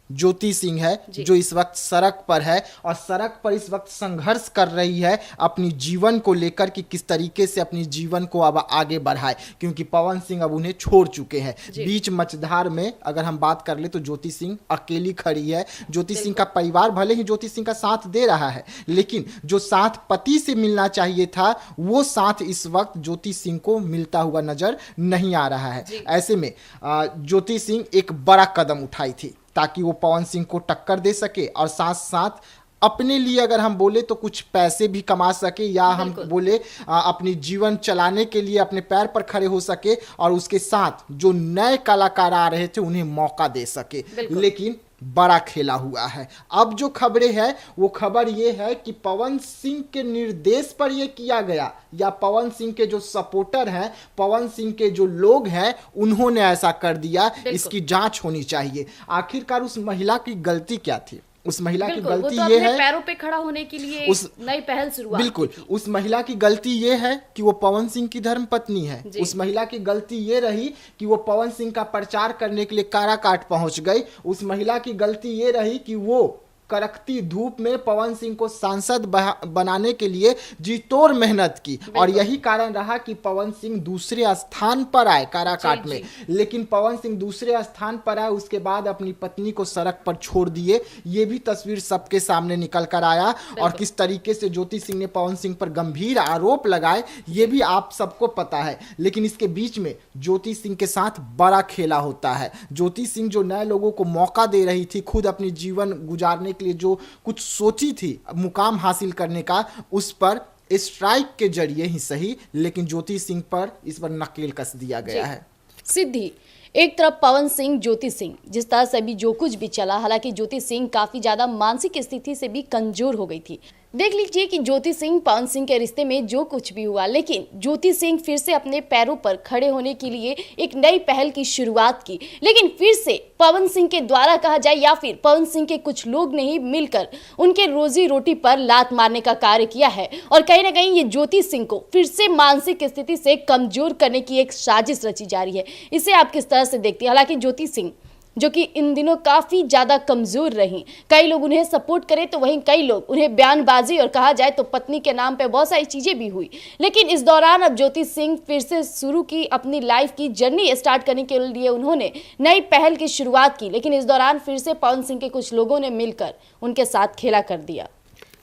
ज्योति सिंह है जो इस वक्त सड़क पर है और सड़क पर इस वक्त संघर्ष कर रही है अपनी जीवन को लेकर कि किस तरीके से अपनी जीवन को अब आगे बढ़ाए, क्योंकि पवन सिंह अब उन्हें छोड़ चुके हैं। बीच मझधार में अगर हम बात कर ले तो ज्योति सिंह अकेली खड़ी है। ज्योति सिंह का परिवार भले ही ज्योति सिंह का साथ दे रहा है, लेकिन जो साथ पति से मिलना चाहिए था वो साथ इस वक्त ज्योति सिंह को मिलता हुआ नजर नहीं आ रहा है। ऐसे में ज्योति सिंह एक बड़ा कदम उठाई थी ताकि वो पवन सिंह को टक्कर दे सके और साथ साथ अपने लिए अगर हम बोले तो कुछ पैसे भी कमा सके, या हम बोले अपनी जीवन चलाने के लिए अपने पैर पर खड़े हो सके और उसके साथ जो नए कलाकार आ रहे थे उन्हें मौका दे सके। लेकिन बड़ा खेला हुआ है। अब जो खबरें हैं वो खबर ये है कि पवन सिंह के निर्देश पर ये किया गया, या पवन सिंह के जो सपोर्टर हैं, पवन सिंह के जो लोग हैं, उन्होंने ऐसा कर दिया। इसकी जांच होनी चाहिए। आखिरकार उस महिला की गलती क्या थी? उस महिला की गलती वो तो ये अपने है, पैरों पे खड़ा होने के लिए उस नई पहल शुरुआत बिल्कुल की थी। उस महिला की गलती ये है कि वो पवन सिंह की धर्म पत्नी है। उस महिला की गलती ये रही कि वो पवन सिंह का प्रचार करने के लिए काराकाट पहुंच गई। उस महिला की गलती ये रही कि वो कड़कती धूप में पवन सिंह को सांसद बनाने के लिए जी तोड़ मेहनत की, और यही कारण रहा कि पवन सिंह दूसरे स्थान पर आए काराकाट में। लेकिन पवन सिंह दूसरे स्थान पर आए, उसके बाद अपनी पत्नी को सड़क पर छोड़ दिए। ये भी तस्वीर सबके सामने निकल कर आया, और किस तरीके से ज्योति सिंह ने पवन सिंह पर गंभीर आरोप लगाए ये भी आप सबको पता है। लेकिन इसके बीच में ज्योति सिंह के साथ बड़ा खेला होता है। ज्योति सिंह जो नए लोगों को मौका दे रही थी, खुद अपनी जीवन गुजारने के लिए जो कुछ सोची थी मुकाम हासिल करने का, उस पर स्ट्राइक के जरिए ही सही, लेकिन ज्योति सिंह पर इस पर नकेल कस दिया गया है। सिद्धि एक तरफ पवन सिंह, ज्योति सिंह, जिस तरह से अभी जो कुछ भी चला, हालांकि ज्योति सिंह काफी ज्यादा मानसिक स्थिति से भी कमजोर हो गई थी। देख लीजिए कि ज्योति सिंह पवन सिंह के रिश्ते में जो कुछ भी हुआ, लेकिन ज्योति सिंह फिर से अपने पैरों पर खड़े होने के लिए एक नई पहल की शुरुआत की। लेकिन फिर से पवन सिंह के द्वारा कहा जाए या फिर पवन सिंह के कुछ लोग ने ही मिलकर उनके रोजी रोटी पर लात मारने का कार्य किया है, और कहीं ना कहीं ये ज्योति सिंह को फिर से मानसिक स्थिति से कमजोर करने की एक साजिश रची जा रही है। इसे आप किस तरह से देखती हैं? हालांकि ज्योति सिंह जो कि इन दिनों काफी ज्यादा कमजोर रही, कई लोग उन्हें सपोर्ट करें तो वहीं कई लोग उन्हें बयानबाजी और कहा जाए तो पत्नी के नाम पे बहुत सारी चीजें भी हुई। लेकिन इस दौरान अब ज्योति सिंह फिर से शुरू की अपनी लाइफ की जर्नी स्टार्ट करने के लिए उन्होंने नई पहल की शुरुआत की। लेकिन इस दौरान फिर से पवन सिंह के कुछ लोगों ने मिलकर उनके साथ खेला कर दिया।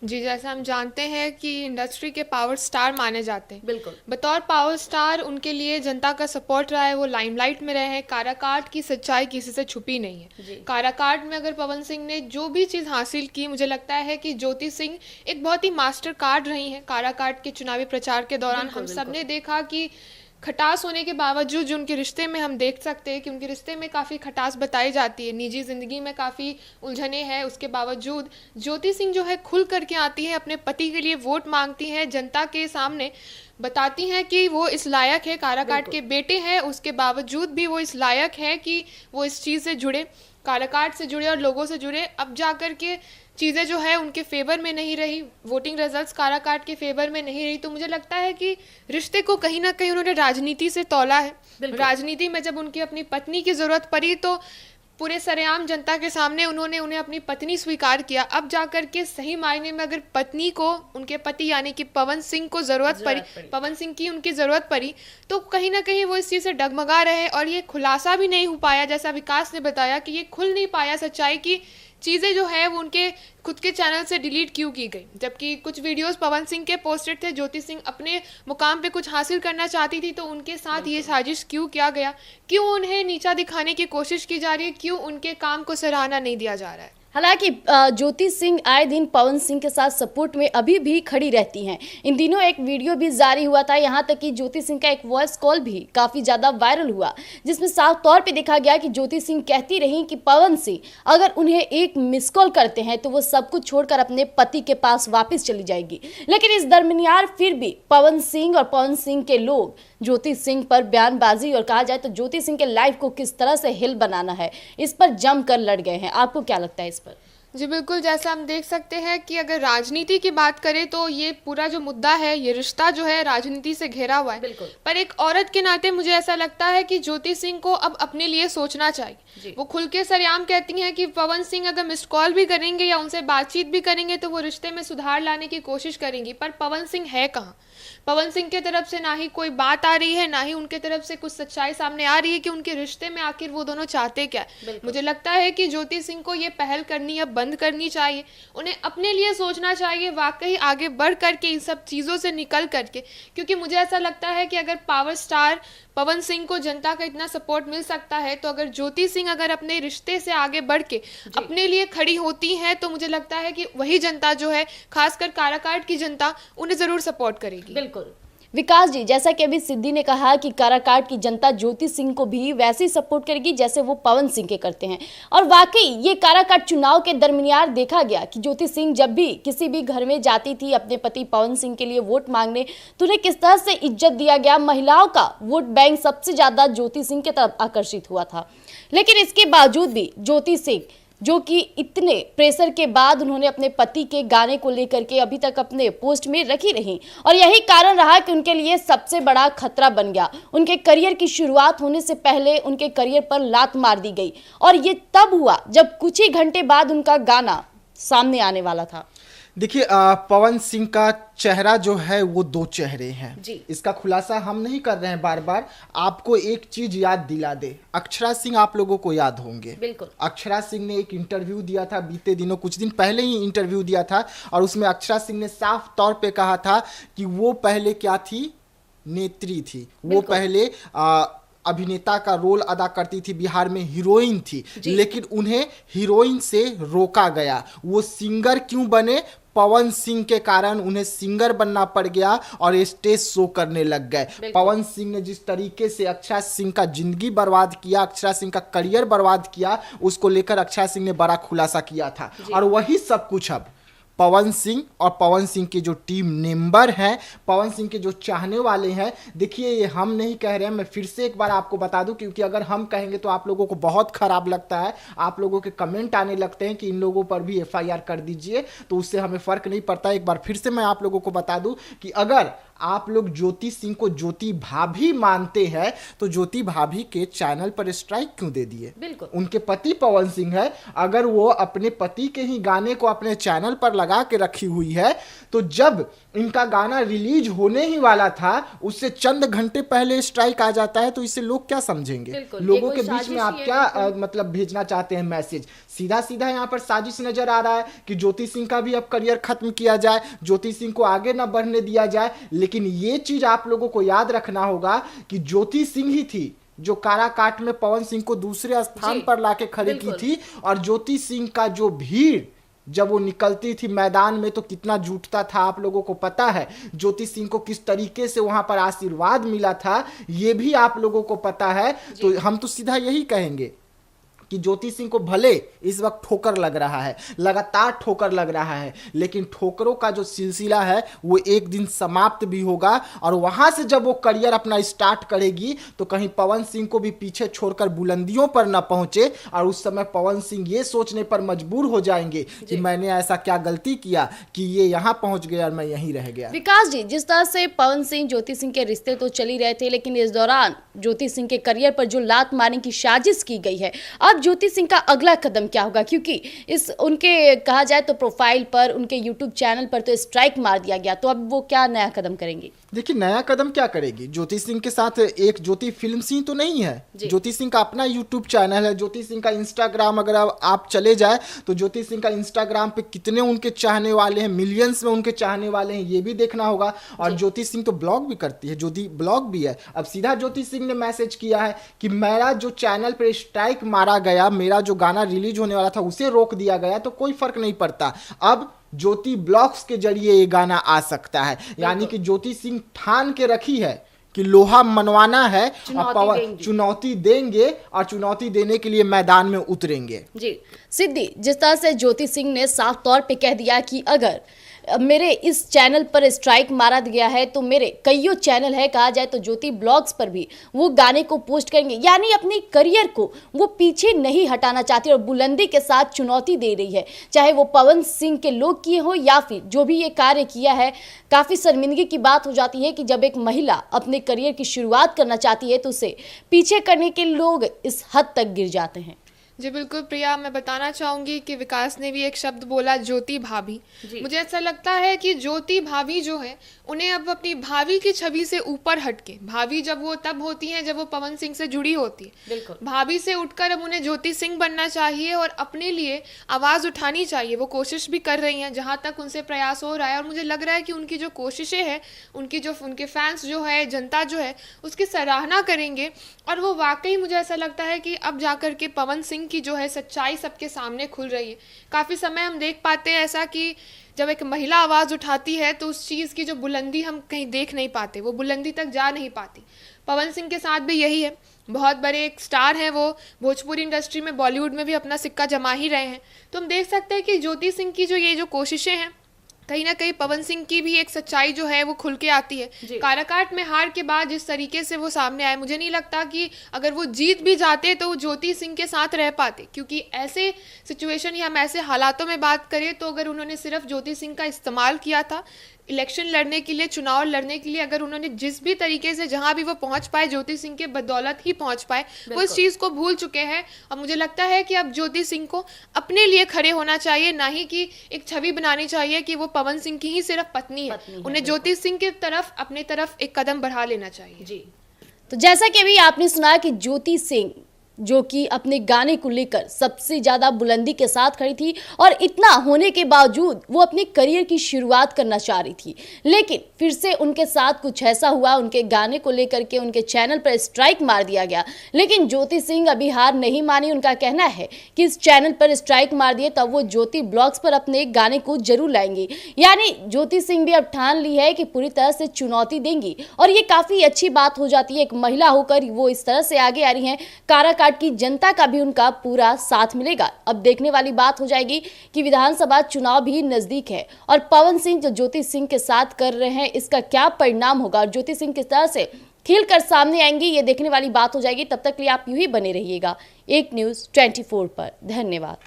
जी, जैसा हम जानते हैं कि इंडस्ट्री के पावर स्टार माने जाते हैं। बिल्कुल। बतौर पावर स्टार उनके लिए जनता का सपोर्ट रहा है, वो लाइमलाइट में रहे हैं। काराकाट की सच्चाई किसी से छुपी नहीं है। काराकाट में अगर पवन सिंह ने जो भी चीज़ हासिल की, मुझे लगता है कि ज्योति सिंह एक बहुत ही मास्टर कार्ड रही हैं। काराकाट के चुनावी प्रचार के दौरान हम सब ने देखा कि खटास होने के बावजूद जो उनके रिश्ते में हम देख सकते हैं कि उनके रिश्ते में काफ़ी खटास बताई जाती है, निजी ज़िंदगी में काफ़ी उलझने हैं, उसके बावजूद ज्योति सिंह जो है खुल करके आती है, अपने पति के लिए वोट मांगती हैं, जनता के सामने बताती हैं कि वो इस लायक है, काराकाट के बेटे हैं, उसके बावजूद भी वो इस लायक है कि वो इस चीज़ से जुड़े, काराकाट से जुड़े और लोगों से जुड़े। अब जा कर के चीज़ें जो है उनके फेवर में नहीं रही, वोटिंग रिजल्ट्स काराकाट के फेवर में नहीं रही, तो मुझे लगता है कि रिश्ते को कहीं ना कहीं उन्होंने राजनीति से तौला है। राजनीति में जब उनकी अपनी पत्नी की ज़रूरत पड़ी तो पूरे सरेआम जनता के सामने उन्होंने उन्हें अपनी पत्नी स्वीकार किया। अब जाकर के सही मायने में अगर पत्नी को उनके पति यानी कि पवन सिंह को ज़रूरत पड़ी, पवन सिंह की उनकी ज़रूरत पड़ी, तो कहीं ना कहीं वो इस चीज़ से डगमगा रहे। और ये खुलासा भी नहीं हो पाया, जैसा विकास ने बताया कि ये खुल नहीं पाया सच्चाई की चीज़ें जो है वो उनके खुद के चैनल से डिलीट क्यों की गई। जबकि कुछ वीडियोस पवन सिंह के पोस्टेड थे, ज्योति सिंह अपने मुकाम पे कुछ हासिल करना चाहती थी, तो उनके साथ ये साजिश क्यों किया गया, क्यों उन्हें नीचा दिखाने की कोशिश की जा रही है, क्यों उनके काम को सराहना नहीं दिया जा रहा है। हालांकि ज्योति सिंह आए दिन पवन सिंह के साथ सपोर्ट में अभी भी खड़ी रहती हैं। इन दिनों एक वीडियो भी जारी हुआ था, यहाँ तक कि ज्योति सिंह का एक वॉइस कॉल भी काफ़ी ज़्यादा वायरल हुआ, जिसमें साफ तौर पे देखा गया कि ज्योति सिंह कहती रही कि पवन सिंह अगर उन्हें एक मिस कॉल करते हैं तो वो सब कुछ छोड़कर अपने पति के पास वापस चली जाएगी। लेकिन इस दरमियान फिर भी पवन सिंह और पवन सिंह के लोग ज्योति सिंह पर बयानबाजी और कहा जाए तो ज्योति सिंह के लाइफ को किस तरह से हिल बनाना है, इस पर जमकर लड़ गए हैं। आपको क्या लगता है इस पर? जी बिल्कुल, जैसा हम देख सकते हैं कि अगर राजनीति की बात करें तो ये पूरा जो मुद्दा है, ये रिश्ता जो है राजनीति से घिरा हुआ है। पर एक औरत के नाते मुझे ऐसा लगता है कि ज्योति सिंह को अब अपने लिए सोचना चाहिए। वो खुल के सरेआम कहती हैं कि पवन सिंह अगर मिस्ड कॉल भी करेंगे या उनसे बातचीत भी करेंगे तो वो रिश्ते में सुधार लाने की कोशिश करेंगी। पर पवन सिंह है कहाँ? पवन सिंह की तरफ से ना ही कोई बात आ रही है, ना ही उनके तरफ से कुछ सच्चाई सामने आ रही है कि उनके रिश्ते में आखिर वो दोनों चाहते क्या है। मुझे लगता है कि ज्योति सिंह को ये पहल करनी अब बंद करनी चाहिए, उन्हें अपने लिए सोचना चाहिए, वाकई आगे बढ़ करके इन सब चीज़ों से निकल करके। क्योंकि मुझे ऐसा लगता है कि अगर पावर स्टार पवन सिंह को जनता का इतना सपोर्ट मिल सकता है, तो अगर ज्योति सिंह अगर अपने रिश्ते से आगे बढ़ के अपने लिए खड़ी होती है तो मुझे लगता है कि वही जनता जो है, खासकर काराकाट की जनता, उन्हें ज़रूर सपोर्ट करेगी। बिल्कुल। विकास जी, जैसा कि अभी सिद्धि ने कहा कि काराकाट की जनता ज्योति सिंह को भी वैसे ही सपोर्ट करेगी जैसे वो पवन सिंह के करते हैं। और वाकई ये काराकाट चुनाव के दरमियान देखा गया कि ज्योति सिंह जब भी किसी भी घर में जाती थी अपने पति पवन सिंह के लिए वोट मांगने, तो उन्हें किस तरह से इज्जत दिया गया। महिलाओं का वोट बैंक सबसे ज्यादा ज्योति सिंह की तरफ आकर्षित हुआ था। लेकिन इसके बावजूद भी ज्योति सिंह, जो कि इतने प्रेशर के बाद उन्होंने अपने पति के गाने को लेकर के अभी तक अपने पोस्ट में रखी रही, और यही कारण रहा कि उनके लिए सबसे बड़ा खतरा बन गया। उनके करियर की शुरुआत होने से पहले उनके करियर पर लात मार दी गई, और ये तब हुआ जब कुछ ही घंटे बाद उनका गाना सामने आने वाला था। देखिए, पवन सिंह का चेहरा जो है वो दो चेहरे हैं जी। इसका खुलासा हम नहीं कर रहे हैं बार बार। आपको एक चीज याद दिला दे, अक्षरा सिंह आप लोगों को याद होंगे। बिल्कुल। अक्षरा सिंह ने एक इंटरव्यू दिया था बीते दिनों, कुछ दिन पहले ही इंटरव्यू दिया था, और उसमें अक्षरा सिंह ने साफ तौर पे कहा था कि वो पहले क्या थी, नेत्री थी। वो पहले अभिनेता का रोल अदा करती थी, बिहार में हीरोइन थी, लेकिन उन्हें हीरोइन से रोका गया। वो सिंगर क्यों बने? पवन सिंह के कारण उन्हें सिंगर बनना पड़ गया और स्टेज शो करने लग गए। पवन सिंह ने जिस तरीके से अक्षरा सिंह का जिंदगी बर्बाद किया, अक्षरा सिंह का करियर बर्बाद किया, उसको लेकर अक्षरा सिंह ने बड़ा खुलासा किया था। और वही सब कुछ अब पवन सिंह और पवन सिंह के जो टीम मेंबर हैं, पवन सिंह के जो चाहने वाले हैं, देखिए ये हम नहीं कह रहे हैं, मैं फिर से एक बार आपको बता दूं, क्योंकि अगर हम कहेंगे तो आप लोगों को बहुत खराब लगता है, आप लोगों के कमेंट आने लगते हैं कि इन लोगों पर भी FIR कर दीजिए, तो उससे हमें फर्क नहीं पड़ता। एक बार फिर से मैं आप लोगों को बता दूं कि अगर आप लोग ज्योति सिंह को ज्योति भाभी मानते हैं तो ज्योति भाभी के चैनल पर स्ट्राइक क्यों दे दिए? बिल्कुल। उनके पति पवन सिंह है, अगर वो अपने पति के ही गाने को अपने चैनल पर लगा के रखी हुई है, तो जब इनका गाना रिलीज होने ही वाला था उससे चंद घंटे पहले स्ट्राइक आ जाता है, तो इससे लोग क्या समझेंगे? लोगों के बीच में आप क्या मतलब भेजना चाहते हैं मैसेज? सीधा सीधा यहाँ पर साजिश नजर आ रहा है कि ज्योति सिंह का भी अब करियर खत्म किया जाए, ज्योति सिंह को आगे ना बढ़ने दिया जाए। लेकिन ये चीज आप लोगों को याद रखना होगा कि ज्योति सिंह ही थी जो काराकाट में पवन सिंह को दूसरे स्थान पर लाके खड़ी की थी, और ज्योति सिंह का जो भीड़ जब वो निकलती थी मैदान में तो कितना जुटता था आप लोगों को पता है। ज्योति सिंह को किस तरीके से वहां पर आशीर्वाद मिला था ये भी आप लोगों को पता है। तो हम तो सीधा यही कहेंगे कि ज्योति सिंह को भले इस वक्त ठोकर लग रहा है, लगातार ठोकर लग रहा है, लेकिन ठोकरों का जो सिलसिला है वो एक दिन समाप्त भी होगा, और वहां से जब वो करियर अपना स्टार्ट करेगी तो कहीं पवन सिंह को भी पीछे छोड़कर बुलंदियों पर न पहुंचे, और उस समय पवन सिंह ये सोचने पर मजबूर हो जाएंगे कि मैंने ऐसा क्या गलती किया कि ये यहाँ पहुंच गया और मैं यहीं रह गया। विकास जी, जिस तरह से पवन सिंह ज्योति सिंह के रिश्ते तो चल ही रहे थे, लेकिन इस दौरान ज्योति सिंह के करियर पर जो लात मारने की साजिश की गई है, अब ज्योति सिंह का अगला कदम क्या होगा? क्योंकि इस उनके कहा जाए तो प्रोफाइल पर, उनके यूट्यूब चैनल पर तो स्ट्राइक मार दिया गया, तो अब वो क्या नया कदम करेंगे? देखिए, नया कदम क्या करेगी ज्योति सिंह के साथ? एक ज्योति फिल्म सिंह तो नहीं है, ज्योति सिंह का अपना यूट्यूब चैनल है, ज्योति सिंह का इंस्टाग्राम अगर आप चले जाए तो ज्योति सिंह का इंस्टाग्राम पे कितने उनके चाहने वाले हैं, मिलियंस में उनके चाहने वाले हैं, ये भी देखना होगा। और ज्योति सिंह तो ब्लॉग भी करती है, ज्योति ब्लॉग भी है। अब सीधा ज्योति सिंह ने मैसेज किया है कि मेरा जो चैनल पर स्ट्राइक मारा गया, मेरा जो गाना रिलीज होने वाला था उसे रोक दिया गया, तो कोई फर्क नहीं पड़ता, अब ज्योति ब्लॉग्स के जरिए ये गाना आ सकता है। यानी कि ज्योति सिंह ठान के रखी है कि लोहा मनवाना है, और पवन चुनौती देंगे और चुनौती देने के लिए मैदान में उतरेंगे। जी सिद्धि, जिस तरह से ज्योति सिंह ने साफ तौर पे कह दिया कि अगर मेरे इस चैनल पर स्ट्राइक मारा गया है तो मेरे कईयों चैनल है, कहा जाए तो ज्योति ब्लॉग्स पर भी वो गाने को पोस्ट करेंगे, यानी अपने करियर को वो पीछे नहीं हटाना चाहती और बुलंदी के साथ चुनौती दे रही है, चाहे वो पवन सिंह के लोग किए हो या फिर जो भी ये कार्य किया है। काफ़ी शर्मिंदगी की बात हो जाती है कि जब एक महिला अपने करियर की शुरुआत करना चाहती है तो उसे पीछे करने के लोग इस हद तक गिर जाते हैं। जी बिल्कुल प्रिया, मैं बताना चाहूँगी कि विकास ने भी एक शब्द बोला ज्योति भाभी। मुझे ऐसा लगता है कि ज्योति भाभी जो है उन्हें अब अपनी भाभी की छवि से ऊपर हटके, भाभी जब वो तब होती हैं जब वो पवन सिंह से जुड़ी होती है, बिल्कुल भाभी से उठकर अब उन्हें ज्योति सिंह बनना चाहिए और अपने लिए आवाज़ उठानी चाहिए। वो कोशिश भी कर रही हैं जहाँ तक उनसे प्रयास हो रहा है, और मुझे लग रहा है कि उनकी जो कोशिशें हैं, उनके फैंस जो है, जनता जो है, उसकी सराहना करेंगे। और वो वाकई मुझे ऐसा लगता है कि अब जाकर के पवन सिंह की जो है सच्चाई सबके सामने खुल रही है। काफ़ी समय हम देख पाते हैं ऐसा कि जब एक महिला आवाज़ उठाती है तो उस चीज़ की जो बुलंदी हम कहीं देख नहीं पाते, वो बुलंदी तक जा नहीं पाती। पवन सिंह के साथ भी यही है। बहुत बड़े एक स्टार हैं वो, भोजपुरी इंडस्ट्री में, बॉलीवुड में भी अपना सिक्का जमा ही रहे हैं। तो हम देख सकते हैं कि ज्योति सिंह की जो कोशिशें हैं, कहीं ना कहीं पवन सिंह की भी एक सच्चाई जो है वो खुल के आती है। काराकाट में हार के बाद जिस तरीके से वो सामने आए, मुझे नहीं लगता कि अगर वो जीत भी जाते तो वो ज्योति सिंह के साथ रह पाते, क्योंकि ऐसे सिचुएशन या हम ऐसे हालातों में बात करें तो अगर उन्होंने सिर्फ ज्योति सिंह का इस्तेमाल किया था इलेक्शन लड़ने के लिए, चुनाव लड़ने के लिए, अगर उन्होंने जिस भी तरीके से जहां भी वो पहुंच पाए, ज्योति सिंह के बदौलत ही पहुंच पाए, वो इस चीज़ को भूल चुके हैं। और मुझे लगता है कि अब ज्योति सिंह को अपने लिए खड़े होना चाहिए, ना ही कि एक छवि बनानी चाहिए कि वो पवन सिंह की ही सिर्फ पत्नी है। उन्हें ज्योति सिंह की तरफ, अपने तरफ एक कदम बढ़ा लेना चाहिए। जी, तो जैसा कि अभी आपने सुना कि ज्योति सिंह जो कि अपने गाने को लेकर सबसे ज़्यादा बुलंदी के साथ खड़ी थी और इतना होने के बावजूद वो अपने करियर की शुरुआत करना चाह रही थी, लेकिन फिर से उनके साथ कुछ ऐसा हुआ, उनके गाने को लेकर के उनके चैनल पर स्ट्राइक मार दिया गया। लेकिन ज्योति सिंह अभी हार नहीं मानी। उनका कहना है कि इस चैनल पर स्ट्राइक मार दिए तब वो ज्योति ब्लॉग्स पर अपने गाने को जरूर लाएंगी। यानी ज्योति सिंह भी अब ठान ली है कि पूरी तरह से चुनौती देंगी और ये काफ़ी अच्छी बात हो जाती है। एक महिला होकर वो इस तरह से आगे आ रही हैं, काराकाट की जनता का भी उनका पूरा साथ मिलेगा। अब देखने वाली बात हो जाएगी कि विधानसभा चुनाव भी नजदीक है और पवन सिंह जो ज्योति सिंह के साथ कर रहे हैं, इसका क्या परिणाम होगा और ज्योति सिंह किस तरह से खिल कर सामने आएंगी, ये देखने वाली बात हो जाएगी। तब तक के लिए आप यूं ही बने रहिएगा एक न्यूज़ 24 पर। धन्यवाद।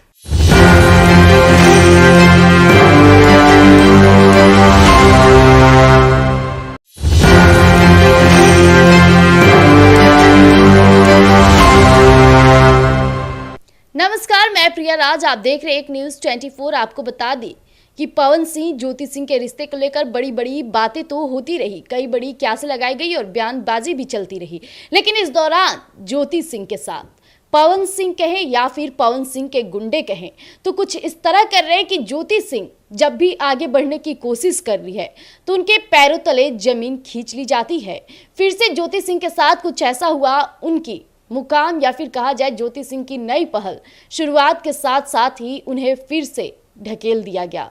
नमस्कार, मैं प्रिया राज, आप देख रहे हैं एक न्यूज़ 24। आपको बता दी कि पवन सिंह ज्योति सिंह के रिश्ते को लेकर बड़ी बड़ी बातें तो होती रही, कई बड़ी क्यासें लगाई गई और बयानबाजी भी चलती रही, लेकिन इस दौरान ज्योति सिंह के साथ पवन सिंह कहें या फिर पवन सिंह के गुंडे कहें तो कुछ इस तरह कर रहे हैं कि ज्योति सिंह जब भी आगे बढ़ने की कोशिश कर रही है तो उनके पैरों तले जमीन खींच ली जाती है। फिर से ज्योति सिंह के साथ कुछ ऐसा हुआ, उनकी मुकाम या फिर कहा जाए ज्योति सिंह की नई पहल शुरुआत के साथ साथ ही उन्हें फिर से ढकेल दिया गया।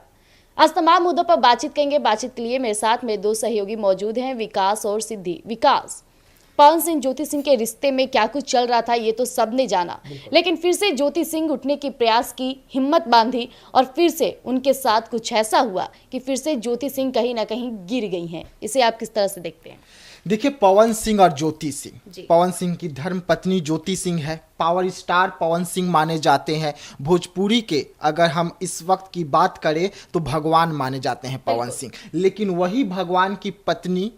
आज तमाम मुद्दों पर बातचीत करेंगे। बातचीत के लिए मेरे साथ मेरे दो सहयोगी मौजूद हैं, विकास और सिद्धि। विकास, पवन सिंह ज्योति सिंह के रिश्ते में क्या कुछ चल रहा था ये तो सबने जाना, लेकिन फिर से ज्योति सिंह उठने की प्रयास की, हिम्मत बांधी और फिर से उनके साथ कुछ ऐसा हुआ कि फिर से ज्योति सिंह कहीं ना कहीं गिर गई हैं। इसे आप किस तरह से देखते हैं? देखिए, पवन सिंह और ज्योति सिंह, पवन सिंह की धर्म पत्नी ज्योति सिंह है, पावर स्टार पवन सिंह माने जाते हैं। भोजपुरी के अगर हम इस वक्त की बात करें तो भगवान माने जाते हैं पवन सिंह, लेकिन वही भगवान की पत्नी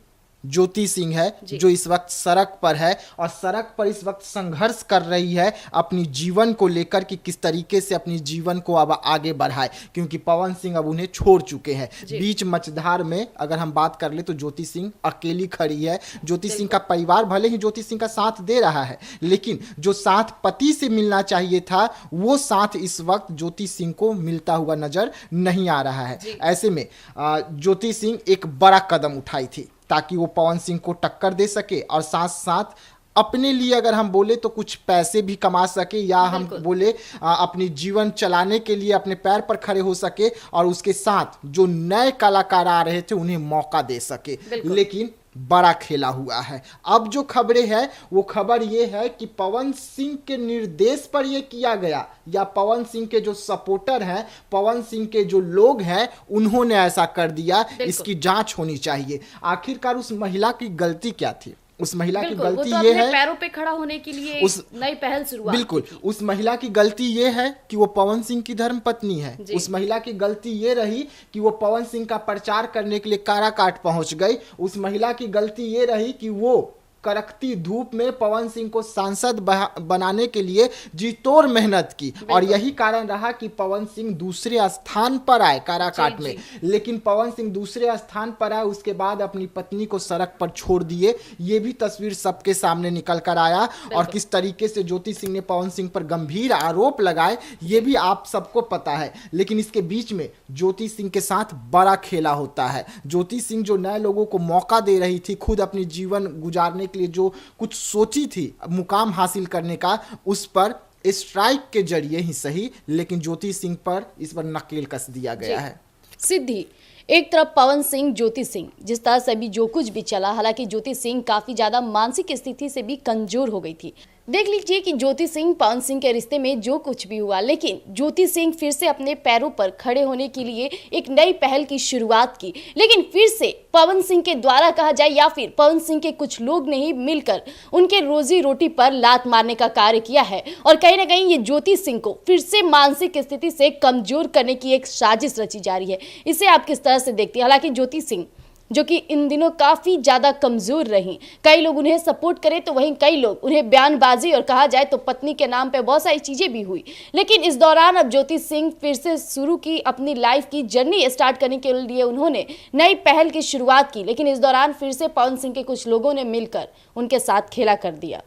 ज्योति सिंह है जो इस वक्त सड़क पर है और सड़क पर इस वक्त संघर्ष कर रही है अपनी जीवन को लेकर कि किस तरीके से अपनी जीवन को अब आगे बढ़ाए, क्योंकि पवन सिंह अब उन्हें छोड़ चुके हैं। बीच मझधार में अगर हम बात कर ले तो ज्योति सिंह अकेली खड़ी है। ज्योति सिंह का परिवार भले ही ज्योति सिंह का साथ दे रहा है, लेकिन जो साथ पति से मिलना चाहिए था वो साथ इस वक्त ज्योति सिंह को मिलता हुआ नजर नहीं आ रहा है। ऐसे में ज्योति सिंह एक बड़ा कदम उठाई थी ताकि वो पवन सिंह को टक्कर दे सके और साथ साथ अपने लिए अगर हम बोले तो कुछ पैसे भी कमा सके, या हम बोले अपनी जीवन चलाने के लिए अपने पैर पर खड़े हो सके और उसके साथ जो नए कलाकार आ रहे थे उन्हें मौका दे सके। लेकिन बड़ा खेला हुआ है। अब जो खबरें हैं वो खबर ये है कि पवन सिंह के निर्देश पर ये किया गया या पवन सिंह के जो सपोर्टर हैं, पवन सिंह के जो लोग हैं, उन्होंने ऐसा कर दिया। इसकी जांच होनी चाहिए। आखिरकार उस महिला की गलती क्या थी? उस महिला की गलती ये है, पैरों पे खड़ा होने के लिए उस नई पहल शुरुआत। बिल्कुल, उस महिला की गलती ये है कि वो पवन सिंह की धर्म पत्नी है। उस महिला की गलती ये रही कि वो पवन सिंह का प्रचार करने के लिए काराकाट पहुंच गई। उस महिला की गलती ये रही कि वो कड़कती धूप में पवन सिंह को सांसद बनाने के लिए जी तोड़ मेहनत की और यही कारण रहा कि पवन सिंह दूसरे स्थान पर आए काराकाट में। लेकिन पवन सिंह दूसरे स्थान पर आए, उसके बाद अपनी पत्नी को सड़क पर छोड़ दिए। ये भी तस्वीर सबके सामने निकल कर आया और किस तरीके से ज्योति सिंह ने पवन सिंह पर गंभीर आरोप लगाए ये भी आप सबको पता है। लेकिन इसके बीच में ज्योति सिंह के साथ बड़ा खेला होता है। ज्योति सिंह जो नए लोगों को मौका दे रही थी, खुद अपनी जीवन गुजारने के लिए जो कुछ सोची थी मुकाम हासिल करने का, उस पर स्ट्राइक के जरिए ही सही, लेकिन ज्योति सिंह पर इस पर नकेल कस दिया गया है। सिद्धि, एक तरफ पवन सिंह, ज्योति सिंह, जिस तरह से अभी जो कुछ भी चला, हालांकि ज्योति सिंह काफी ज्यादा मानसिक स्थिति से भी कमजोर हो गई थी। देख लीजिए कि ज्योति सिंह पवन सिंह के रिश्ते में जो कुछ भी हुआ, लेकिन ज्योति सिंह फिर से अपने पैरों पर खड़े होने के लिए एक नई पहल की शुरुआत की। लेकिन फिर से पवन सिंह के द्वारा कहा जाए या फिर पवन सिंह के कुछ लोग ने ही मिलकर उनके रोजी रोटी पर लात मारने का कार्य किया है और कहीं ना कहीं ये ज्योति सिंह को फिर से मानसिक स्थिति से कमजोर करने की एक साजिश रची जा रही है। इसे आप किस तरह से देखती हैं? हालांकि ज्योति सिंह जो कि इन दिनों काफी ज्यादा कमजोर रही, कई लोग उन्हें सपोर्ट करें तो वहीं कई लोग उन्हें बयानबाजी और कहा जाए तो पत्नी के नाम पे बहुत सारी चीजें भी हुई। लेकिन इस दौरान अब ज्योति सिंह फिर से शुरू की अपनी लाइफ की जर्नी स्टार्ट करने के लिए उन्होंने नई पहल की शुरुआत की। लेकिन इस दौरान फिर से पवन सिंह के कुछ लोगों ने मिलकर उनके साथ खेला कर दिया।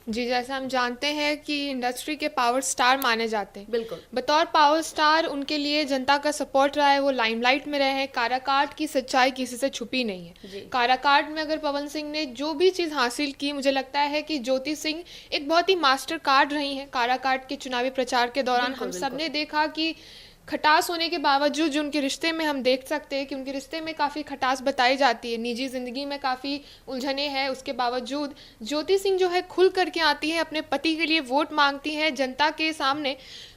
जी, जैसा हम जानते हैं कि इंडस्ट्री के पावर स्टार माने जाते हैं। बिल्कुल। बतौर पावर स्टार उनके लिए जनता का सपोर्ट रहा है, वो लाइमलाइट में रहे हैं। काराकाट की सच्चाई किसी से छुपी नहीं है। काराकाट में अगर पवन सिंह ने जो भी चीज़ हासिल की, मुझे लगता है कि ज्योति सिंह एक बहुत ही मास्टर कार्ड रही हैं। काराकाट के चुनावी प्रचार के दौरान हम सब ने देखा कि खटास होने के बावजूद जो उनके रिश्ते में हम देख सकते हैं कि उनके रिश्ते में काफ़ी खटास बताई जाती है, निजी ज़िंदगी में काफ़ी उलझने हैं, उसके बावजूद ज्योति सिंह जो है खुल करके आती है, अपने पति के लिए वोट मांगती हैं, जनता के सामने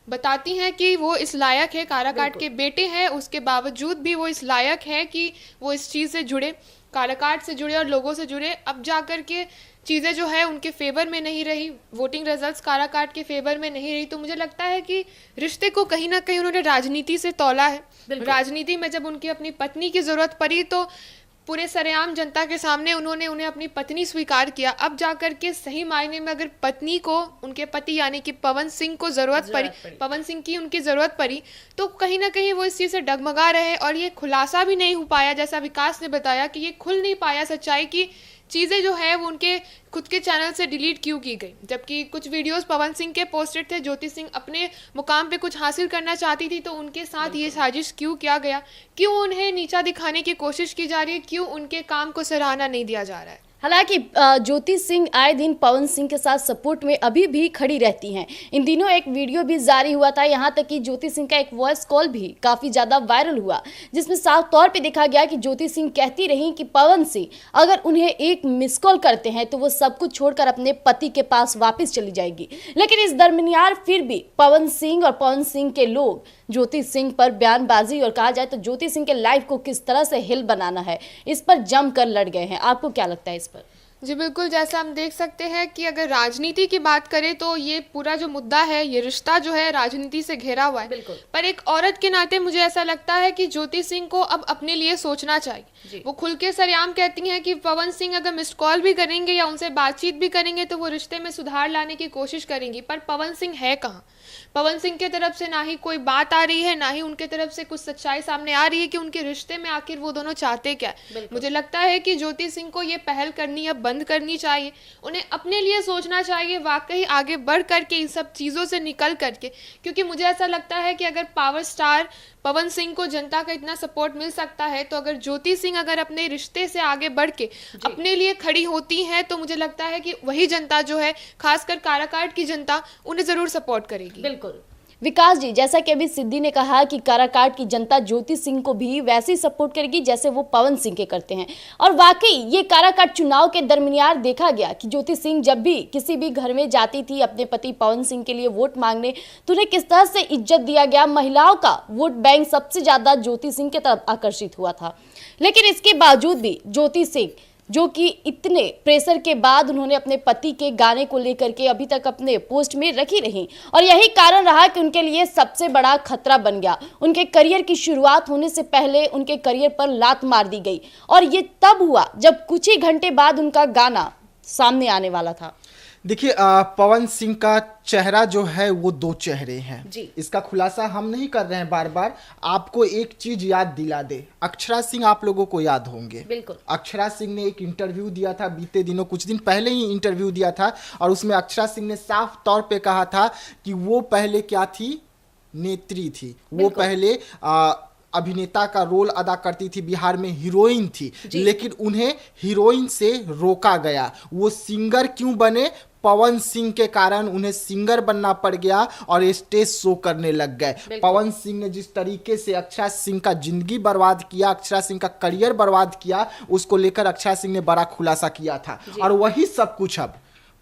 बताती हैं कि वो इस लायक है, काराकाट के बेटे हैं, उसके बावजूद भी वो इस लायक है कि वो इस चीज़ से जुड़े, काराकाट से जुड़े और लोगों से जुड़े। अब जा कर के चीज़ें जो है उनके फेवर में नहीं रही, वोटिंग रिजल्ट्स काराकाट के फेवर में नहीं रही, तो मुझे लगता है कि रिश्ते को कहीं ना कहीं उन्होंने राजनीति से तौला है। राजनीति में जब उनकी अपनी पत्नी की ज़रूरत पड़ी तो पूरे सरेआम जनता के सामने उन्होंने उन्हें अपनी पत्नी स्वीकार किया। अब जाकर के सही मायने में अगर पत्नी को उनके पति यानी कि पवन सिंह को ज़रूरत पड़ी, पवन सिंह की उनकी ज़रूरत पड़ी, तो कहीं ना कहीं वो इस चीज़ से डगमगा रहे और ये खुलासा भी नहीं हो पाया। जैसा विकास ने बताया कि ये खुल नहीं पाया सच्चाई की चीज़ें जो है वो उनके खुद के चैनल से डिलीट क्यों की गई, जबकि कुछ वीडियोस पवन सिंह के पोस्टेड थे। ज्योति सिंह अपने मुकाम पे कुछ हासिल करना चाहती थी तो उनके साथ ये साजिश क्यों किया गया, क्यों उन्हें नीचा दिखाने की कोशिश की जा रही है, क्यों उनके काम को सराहना नहीं दिया जा रहा है। हालांकि ज्योति सिंह आए दिन पवन सिंह के साथ सपोर्ट में अभी भी खड़ी रहती हैं। इन दिनों एक वीडियो भी जारी हुआ था, यहाँ तक कि ज्योति सिंह का एक वॉइस कॉल भी काफ़ी ज़्यादा वायरल हुआ, जिसमें साफ तौर पे देखा गया कि ज्योति सिंह कहती रही कि पवन सिंह अगर उन्हें एक मिस कॉल करते हैं तो वो सब कुछ छोड़कर अपने पति के पास वापस चली जाएगी। लेकिन इस दरमियान फिर भी पवन सिंह और पवन सिंह के लोग ज्योति सिंह पर बयानबाजी और कहा जाए तो ज्योति सिंह के लाइफ को किस तरह से हिल बनाना है, इस पर जमकर लड़ गए हैं। आपको क्या लगता है इस पर? जी बिल्कुल, जैसा हम देख सकते हैं कि अगर राजनीति की बात करें तो ये पूरा जो मुद्दा है, ये रिश्ता जो है राजनीति से घिरा हुआ है। बिल्कुल। पर एक औरत के नाते मुझे ऐसा लगता है कि ज्योति सिंह को अब अपने लिए सोचना चाहिए। वो खुल के सरेआम कहती हैं कि पवन सिंह अगर मिस्ड कॉल भी करेंगे या उनसे बातचीत भी करेंगे तो वो रिश्ते में सुधार लाने की कोशिश करेंगी, पर पवन सिंह है कहाँ? पवन सिंह की तरफ से ना ही कोई बात आ रही है, ना ही उनके तरफ से कुछ सच्चाई सामने आ रही है कि उनके रिश्ते में आखिर वो दोनों चाहते क्या है। मुझे लगता है कि ज्योति सिंह को ये पहल करनी अब बंद करनी चाहिए, उन्हें अपने लिए सोचना चाहिए, वाकई आगे बढ़ करके इन सब चीज़ों से निकल करके, क्योंकि मुझे ऐसा लगता है कि अगर पावर स्टार पवन सिंह को जनता का इतना सपोर्ट मिल सकता है तो अगर ज्योति सिंह अगर अपने रिश्ते से आगे बढ़ के अपने लिए खड़ी होती हैं तो मुझे लगता है कि वही जनता जो है, खासकर काराकाट की जनता, उन्हें ज़रूर सपोर्ट करेगी। बिल्कुल विकास जी, जैसा कि अभी सिद्धि ने कहा कि काराकाट की जनता ज्योति सिंह को भी वैसे ही सपोर्ट करेगी जैसे वो पवन सिंह के करते हैं। और वाकई ये काराकाट चुनाव के दरमियान देखा गया कि ज्योति सिंह जब भी किसी भी घर में जाती थी अपने पति पवन सिंह के लिए वोट मांगने तो उन्हें किस तरह से इज्जत दिया गया। महिलाओं का वोट बैंक सबसे ज्यादा ज्योति सिंह की तरफ आकर्षित हुआ था। लेकिन इसके बावजूद भी ज्योति सिंह जो कि इतने प्रेशर के बाद उन्होंने अपने पति के गाने को लेकर के अभी तक अपने पोस्ट में रखी रही और यही कारण रहा कि उनके लिए सबसे बड़ा खतरा बन गया। उनके करियर की शुरुआत होने से पहले उनके करियर पर लात मार दी गई और ये तब हुआ जब कुछ ही घंटे बाद उनका गाना सामने आने वाला था। देखिए, पवन सिंह का चेहरा जो है वो दो चेहरे हैं जी। इसका खुलासा हम नहीं कर रहे हैं बार बार। आपको एक चीज याद दिला दे, अक्षरा सिंह आप लोगों को याद होंगे। बिल्कुल। अक्षरा सिंह ने एक इंटरव्यू दिया था बीते दिनों, कुछ दिन पहले ही इंटरव्यू दिया था और उसमें अक्षरा सिंह ने साफ तौर पे कहा था कि वो पहले क्या थी, नेत्री थी। वो पहले अभिनेता का रोल अदा करती थी, बिहार में हीरोइन थी, लेकिन उन्हें हीरोइन से रोका गया। वो सिंगर क्यों बने? पवन सिंह के कारण उन्हें सिंगर बनना पड़ गया और स्टेज शो करने लग गए। पवन सिंह ने जिस तरीके से अक्षय सिंह का जिंदगी बर्बाद किया, अक्षय सिंह का करियर बर्बाद किया, उसको लेकर अक्षय सिंह ने बड़ा खुलासा किया था। और वही सब कुछ अब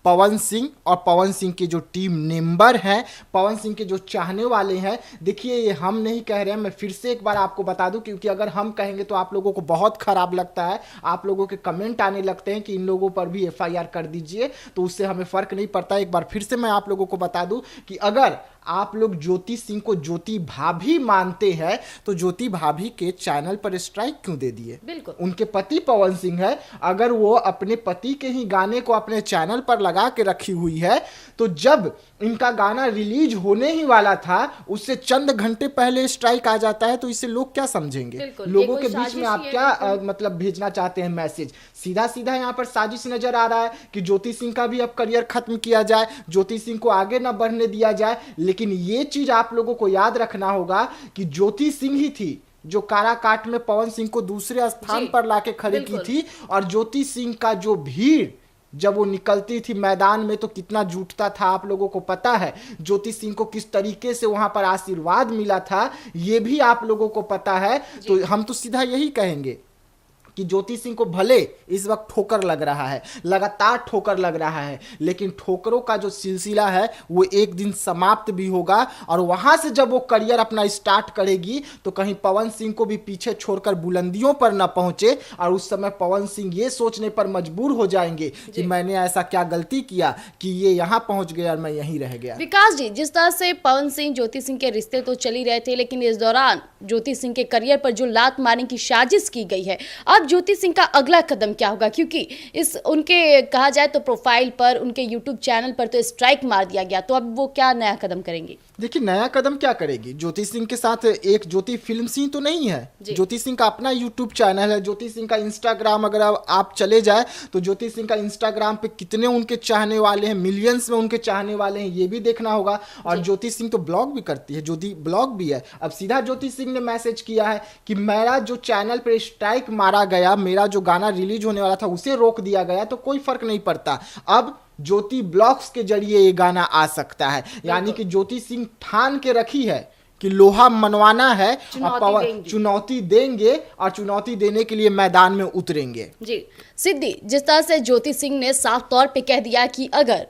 पवन सिंह और पवन सिंह के जो टीम मेंबर हैं, पवन सिंह के जो चाहने वाले हैं, देखिए ये हम नहीं कह रहे हैं, मैं फिर से एक बार आपको बता दूं, क्योंकि अगर हम कहेंगे तो आप लोगों को बहुत खराब लगता है, आप लोगों के कमेंट आने लगते हैं कि इन लोगों पर भी FIR कर दीजिए, तो उससे हमें फर्क नहीं पड़ता। एक बार फिर से मैं आप लोगों को बता दूं कि अगर आप लोग ज्योति सिंह को ज्योति भाभी मानते हैं तो ज्योति भाभी के चैनल पर स्ट्राइक क्यों दे दिए? बिल्कुल, उनके पति पवन सिंह है, अगर वो अपने पति के ही गाने को अपने चैनल पर लगा के रखी हुई है, तो जब इनका गाना रिलीज होने ही वाला था उससे चंद घंटे पहले स्ट्राइक आ जाता है, तो इसे लोग क्या समझेंगे? लोगों के बीच में आप क्या मतलब भेजना चाहते हैं मैसेज? सीधा सीधा यहाँ पर साजिश नजर आ रहा है कि ज्योति सिंह का भी अब करियर खत्म किया जाए, ज्योति सिंह को आगे ना बढ़ने दिया जाए। लेकिन ये चीज आप लोगों को याद रखना होगा कि ज्योति सिंह ही थी जो काराकाट में पवन सिंह को दूसरे स्थान पर लाके खड़ी की थी। और ज्योति सिंह का जो भीड़ जब वो निकलती थी मैदान में तो कितना जुटता था, आप लोगों को पता है। ज्योति सिंह को किस तरीके से वहां पर आशीर्वाद मिला था ये भी आप लोगों को पता है। तो हम तो सीधा यही कहेंगे कि ज्योति सिंह को भले इस वक्त ठोकर लग रहा है, लगातार ठोकर लग रहा है, लेकिन ठोकरों का जो सिलसिला है वो एक दिन समाप्त भी होगा। और वहां से जब वो करियर अपना स्टार्ट करेगी तो कहीं पवन सिंह को भी पीछे छोड़कर बुलंदियों पर न पहुंचे, और उस समय पवन सिंह ये सोचने पर मजबूर हो जाएंगे कि मैंने ऐसा क्या गलती किया कि ये यहाँ पहुंच गया और मैं यहीं रह गया। विकास जी, जिस तरह से पवन सिंह ज्योति सिंह के रिश्ते तो चल ही रहे थे, लेकिन इस दौरान ज्योति सिंह के करियर पर जो लात मारने की साजिश की गई है, अब ज्योति सिंह का अगला कदम क्या होगा? क्योंकि इस उनके कहा जाए तो प्रोफाइल पर, उनके यूट्यूब चैनल पर तो स्ट्राइक मार दिया गया, तो अब वो क्या नया कदम करेंगे? देखिए नया कदम क्या करेगी ज्योति सिंह के साथ? एक ज्योति फिल्म सिंह तो नहीं है, ज्योति सिंह का अपना यूट्यूब चैनल है, ज्योति सिंह का इंस्टाग्राम अगर आप चले जाए तो ज्योति सिंह का इंस्टाग्राम पे कितने उनके चाहने वाले हैं, मिलियंस में उनके चाहने वाले हैं, ये भी देखना होगा। और ज्योति सिंह तो ब्लॉग भी करती है, ज्योति ब्लॉग भी है। अब सीधा ज्योति सिंह ने मैसेज किया है कि मेरा जो चैनल पे स्ट्राइक मारा गया, मेरा जो गाना रिलीज होने वाला था उसे रोक दिया गया, तो कोई फर्क नहीं पड़ता, अब ज्योति ब्लॉग्स के जरिए ये गाना आ सकता है। यानी कि ज्योति सिंह ठान के रखी है कि लोहा मनवाना है और चुनौती देंगे और चुनौती देने के लिए मैदान में उतरेंगे। जी सिद्धि, जिस तरह से ज्योति सिंह ने साफ तौर पे कह दिया कि अगर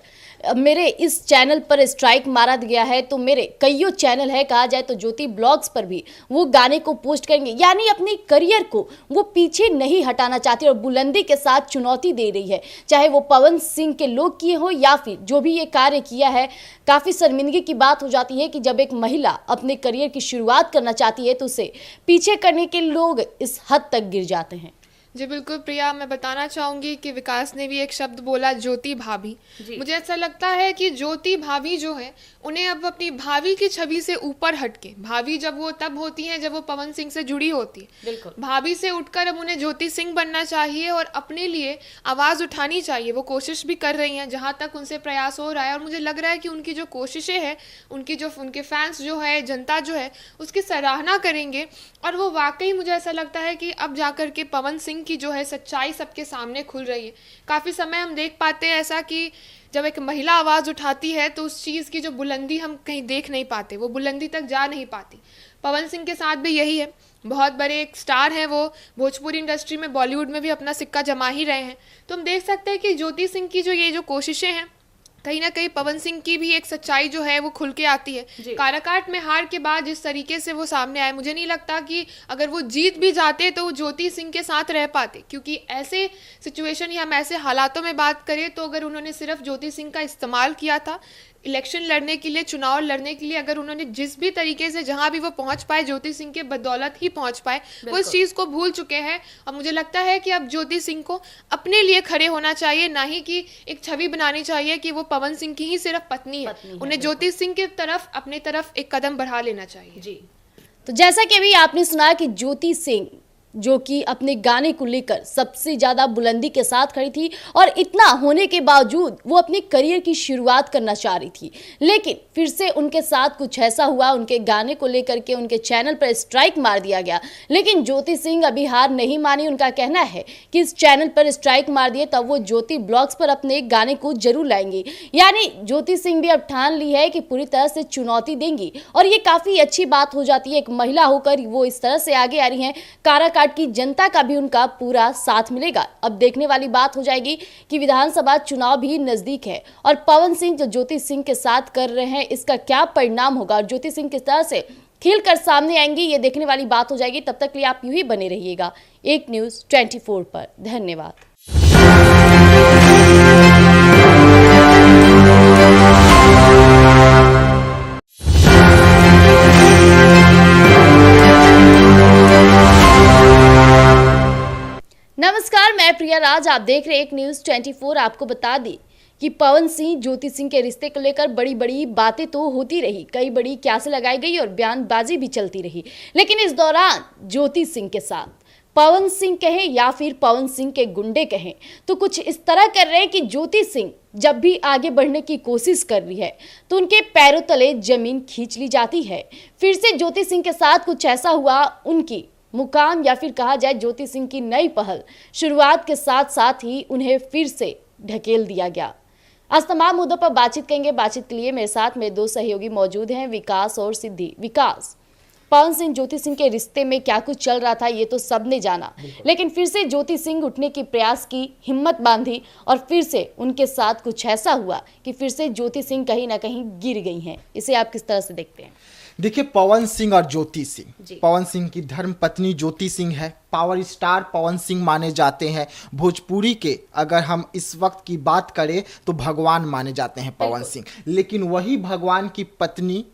मेरे इस चैनल पर स्ट्राइक मारा गया है तो मेरे कईयों चैनल है, कहा जाए तो ज्योति ब्लॉग्स पर भी वो गाने को पोस्ट करेंगे, यानी अपने करियर को वो पीछे नहीं हटाना चाहती और बुलंदी के साथ चुनौती दे रही है, चाहे वो पवन सिंह के लोग किए हो या फिर जो भी ये कार्य किया है। काफ़ी शर्मिंदगी की बात हो जाती है कि जब एक महिला अपने करियर की शुरुआत करना चाहती है तो उसे पीछे करने के लोग इस हद तक गिर जाते हैं। जी बिल्कुल प्रिया, मैं बताना चाहूँगी कि विकास ने भी एक शब्द बोला ज्योति भाभी। मुझे ऐसा लगता है कि ज्योति भाभी जो है उन्हें अब अपनी भाभी की छवि से ऊपर हटके, भाभी जब वो तब होती हैं जब वो पवन सिंह से जुड़ी होती है, बिल्कुल भाभी से उठकर अब उन्हें ज्योति सिंह बनना चाहिए और अपने लिए आवाज़ उठानी चाहिए। वो कोशिश भी कर रही हैं जहाँ तक उनसे प्रयास हो रहा है, और मुझे लग रहा है कि उनकी जो कोशिशें हैं, उनके फैंस जो है, जनता जो है, उसकी सराहना करेंगे। और वो वाकई मुझे ऐसा लगता है कि अब जाकर के पवन सिंह की जो है सच्चाई सबके सामने खुल रही है। काफ़ी समय हम देख पाते हैं ऐसा कि जब एक महिला आवाज़ उठाती है तो उस चीज़ की जो बुलंदी हम कहीं देख नहीं पाते, वो बुलंदी तक जा नहीं पाती। पवन सिंह के साथ भी यही है, बहुत बड़े एक स्टार हैं वो, भोजपुरी इंडस्ट्री में, बॉलीवुड में भी अपना सिक्का जमा ही रहे हैं। तो हम देख सकते हैं कि ज्योति सिंह की जो कोशिशें हैं, कहीं ना कहीं पवन सिंह की भी एक सच्चाई जो है वो खुल के आती है। काराकाट में हार के बाद जिस तरीके से वो सामने आए, मुझे नहीं लगता कि अगर वो जीत भी जाते तो वो ज्योति सिंह के साथ रह पाते, क्योंकि ऐसे सिचुएशन या हम ऐसे हालातों में बात करें तो अगर उन्होंने सिर्फ ज्योति सिंह का इस्तेमाल किया था इलेक्शन लड़ने के लिए, चुनाव लड़ने के लिए, अगर उन्होंने जिस भी तरीके से जहां भी वो पहुंच पाए, ज्योति सिंह के बदौलत ही पहुंच पाए, वो इस चीज़ को भूल चुके हैं। और मुझे लगता है कि अब ज्योति सिंह को अपने लिए खड़े होना चाहिए, ना ही कि एक छवि बनानी चाहिए कि वो पवन सिंह की ही सिर्फ पत्नी है। उन्हें ज्योति सिंह की तरफ, अपनी तरफ एक कदम बढ़ा लेना चाहिए। जी, तो जैसा कि अभी आपने सुना कि ज्योति सिंह जो कि अपने गाने को लेकर सबसे ज्यादा बुलंदी के साथ खड़ी थी और इतना होने के बावजूद वो अपने करियर की शुरुआत करना चाह रही थी, लेकिन फिर से उनके साथ कुछ ऐसा हुआ, उनके गाने को लेकर के उनके चैनल पर स्ट्राइक मार दिया गया। लेकिन ज्योति सिंह अभी हार नहीं मानी। उनका कहना है कि इस चैनल पर स्ट्राइक मार दिए तब वो ज्योति ब्लॉग्स पर अपने गाने को जरूर लाएंगी। यानी ज्योति सिंह भी अब ठान ली है कि पूरी तरह से चुनौती देंगी और ये काफी अच्छी बात हो जाती है। एक महिला होकर वो इस तरह से आगे आ रही हैं, काराकाट की जनता का भी उनका पूरा साथ मिलेगा। अब देखने वाली बात हो जाएगी कि विधानसभा चुनाव भी नजदीक है और पवन सिंह जो ज्योति सिंह के साथ कर रहे हैं इसका क्या परिणाम होगा और ज्योति सिंह किस तरह से खिल कर सामने आएंगी, ये देखने वाली बात हो जाएगी। तब तक के लिए आप यूं ही बने रहिएगा एक न्यूज़ 24 पर। धन्यवाद। नमस्कार, मैं प्रिया राज, आप देख रहे हैं एक न्यूज़ 24। आपको बता दी कि पवन सिंह ज्योति सिंह के रिश्ते को लेकर बड़ी बड़ी बातें तो होती रही, कई बड़ी क्यासें लगाई गई और बयानबाजी भी चलती रही, लेकिन इस दौरान ज्योति सिंह के साथ पवन सिंह कहें या फिर पवन सिंह के गुंडे कहें तो कुछ इस तरह कर रहे हैं कि ज्योति सिंह जब भी आगे बढ़ने की कोशिश कर रही है तो उनके पैरों तले जमीन खींच ली जाती है। फिर से ज्योति सिंह के साथ कुछ ऐसा हुआ, उनकी मुकाम या फिर कहा जाए ज्योति सिंह की नई पहल शुरुआत के साथ साथ ही उन्हें फिर से ढकेल दिया गया। आज तमाम मुद्दों पर बातचीत करेंगे। बातचीत के लिए मेरे साथ में दो सहयोगी मौजूद हैं, विकास और सिद्धि। विकास, पवन सिंह ज्योति सिंह के रिश्ते में क्या कुछ चल रहा था ये तो सबने जाना, लेकिन फिर से ज्योति सिंह उठने की प्रयास की, हिम्मत बांधी और फिर से उनके साथ कुछ ऐसा हुआ कि फिर से ज्योति सिंह कहीं ना कहीं गिर गई हैं। इसे आप किस तरह से देखते हैं? देखिए, पवन सिंह और ज्योति सिंह, पवन सिंह की धर्म पत्नी ज्योति सिंह है, पावर स्टार पवन सिंह माने जाते हैं। भोजपुरी के अगर हम इस वक्त की बात करें तो भगवान माने जाते हैं पवन सिंह, लेकिन वही भगवान की पत्नी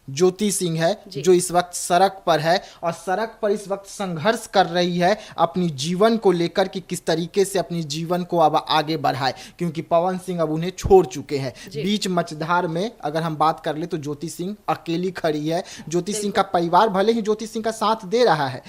ज्योति सिंह है जो इस वक्त सड़क पर है और सड़क पर इस वक्त संघर्ष कर रही है अपनी जीवन को लेकर कि किस तरीके से अपनी जीवन को अब आगे बढ़ाए, क्योंकि पवन सिंह अब उन्हें छोड़ चुके हैं। बीच मझधार में अगर हम बात कर ले तो ज्योति सिंह अकेली खड़ी है। ज्योति सिंह का परिवार भले ही ज्योति सिंह का साथ दे रहा है,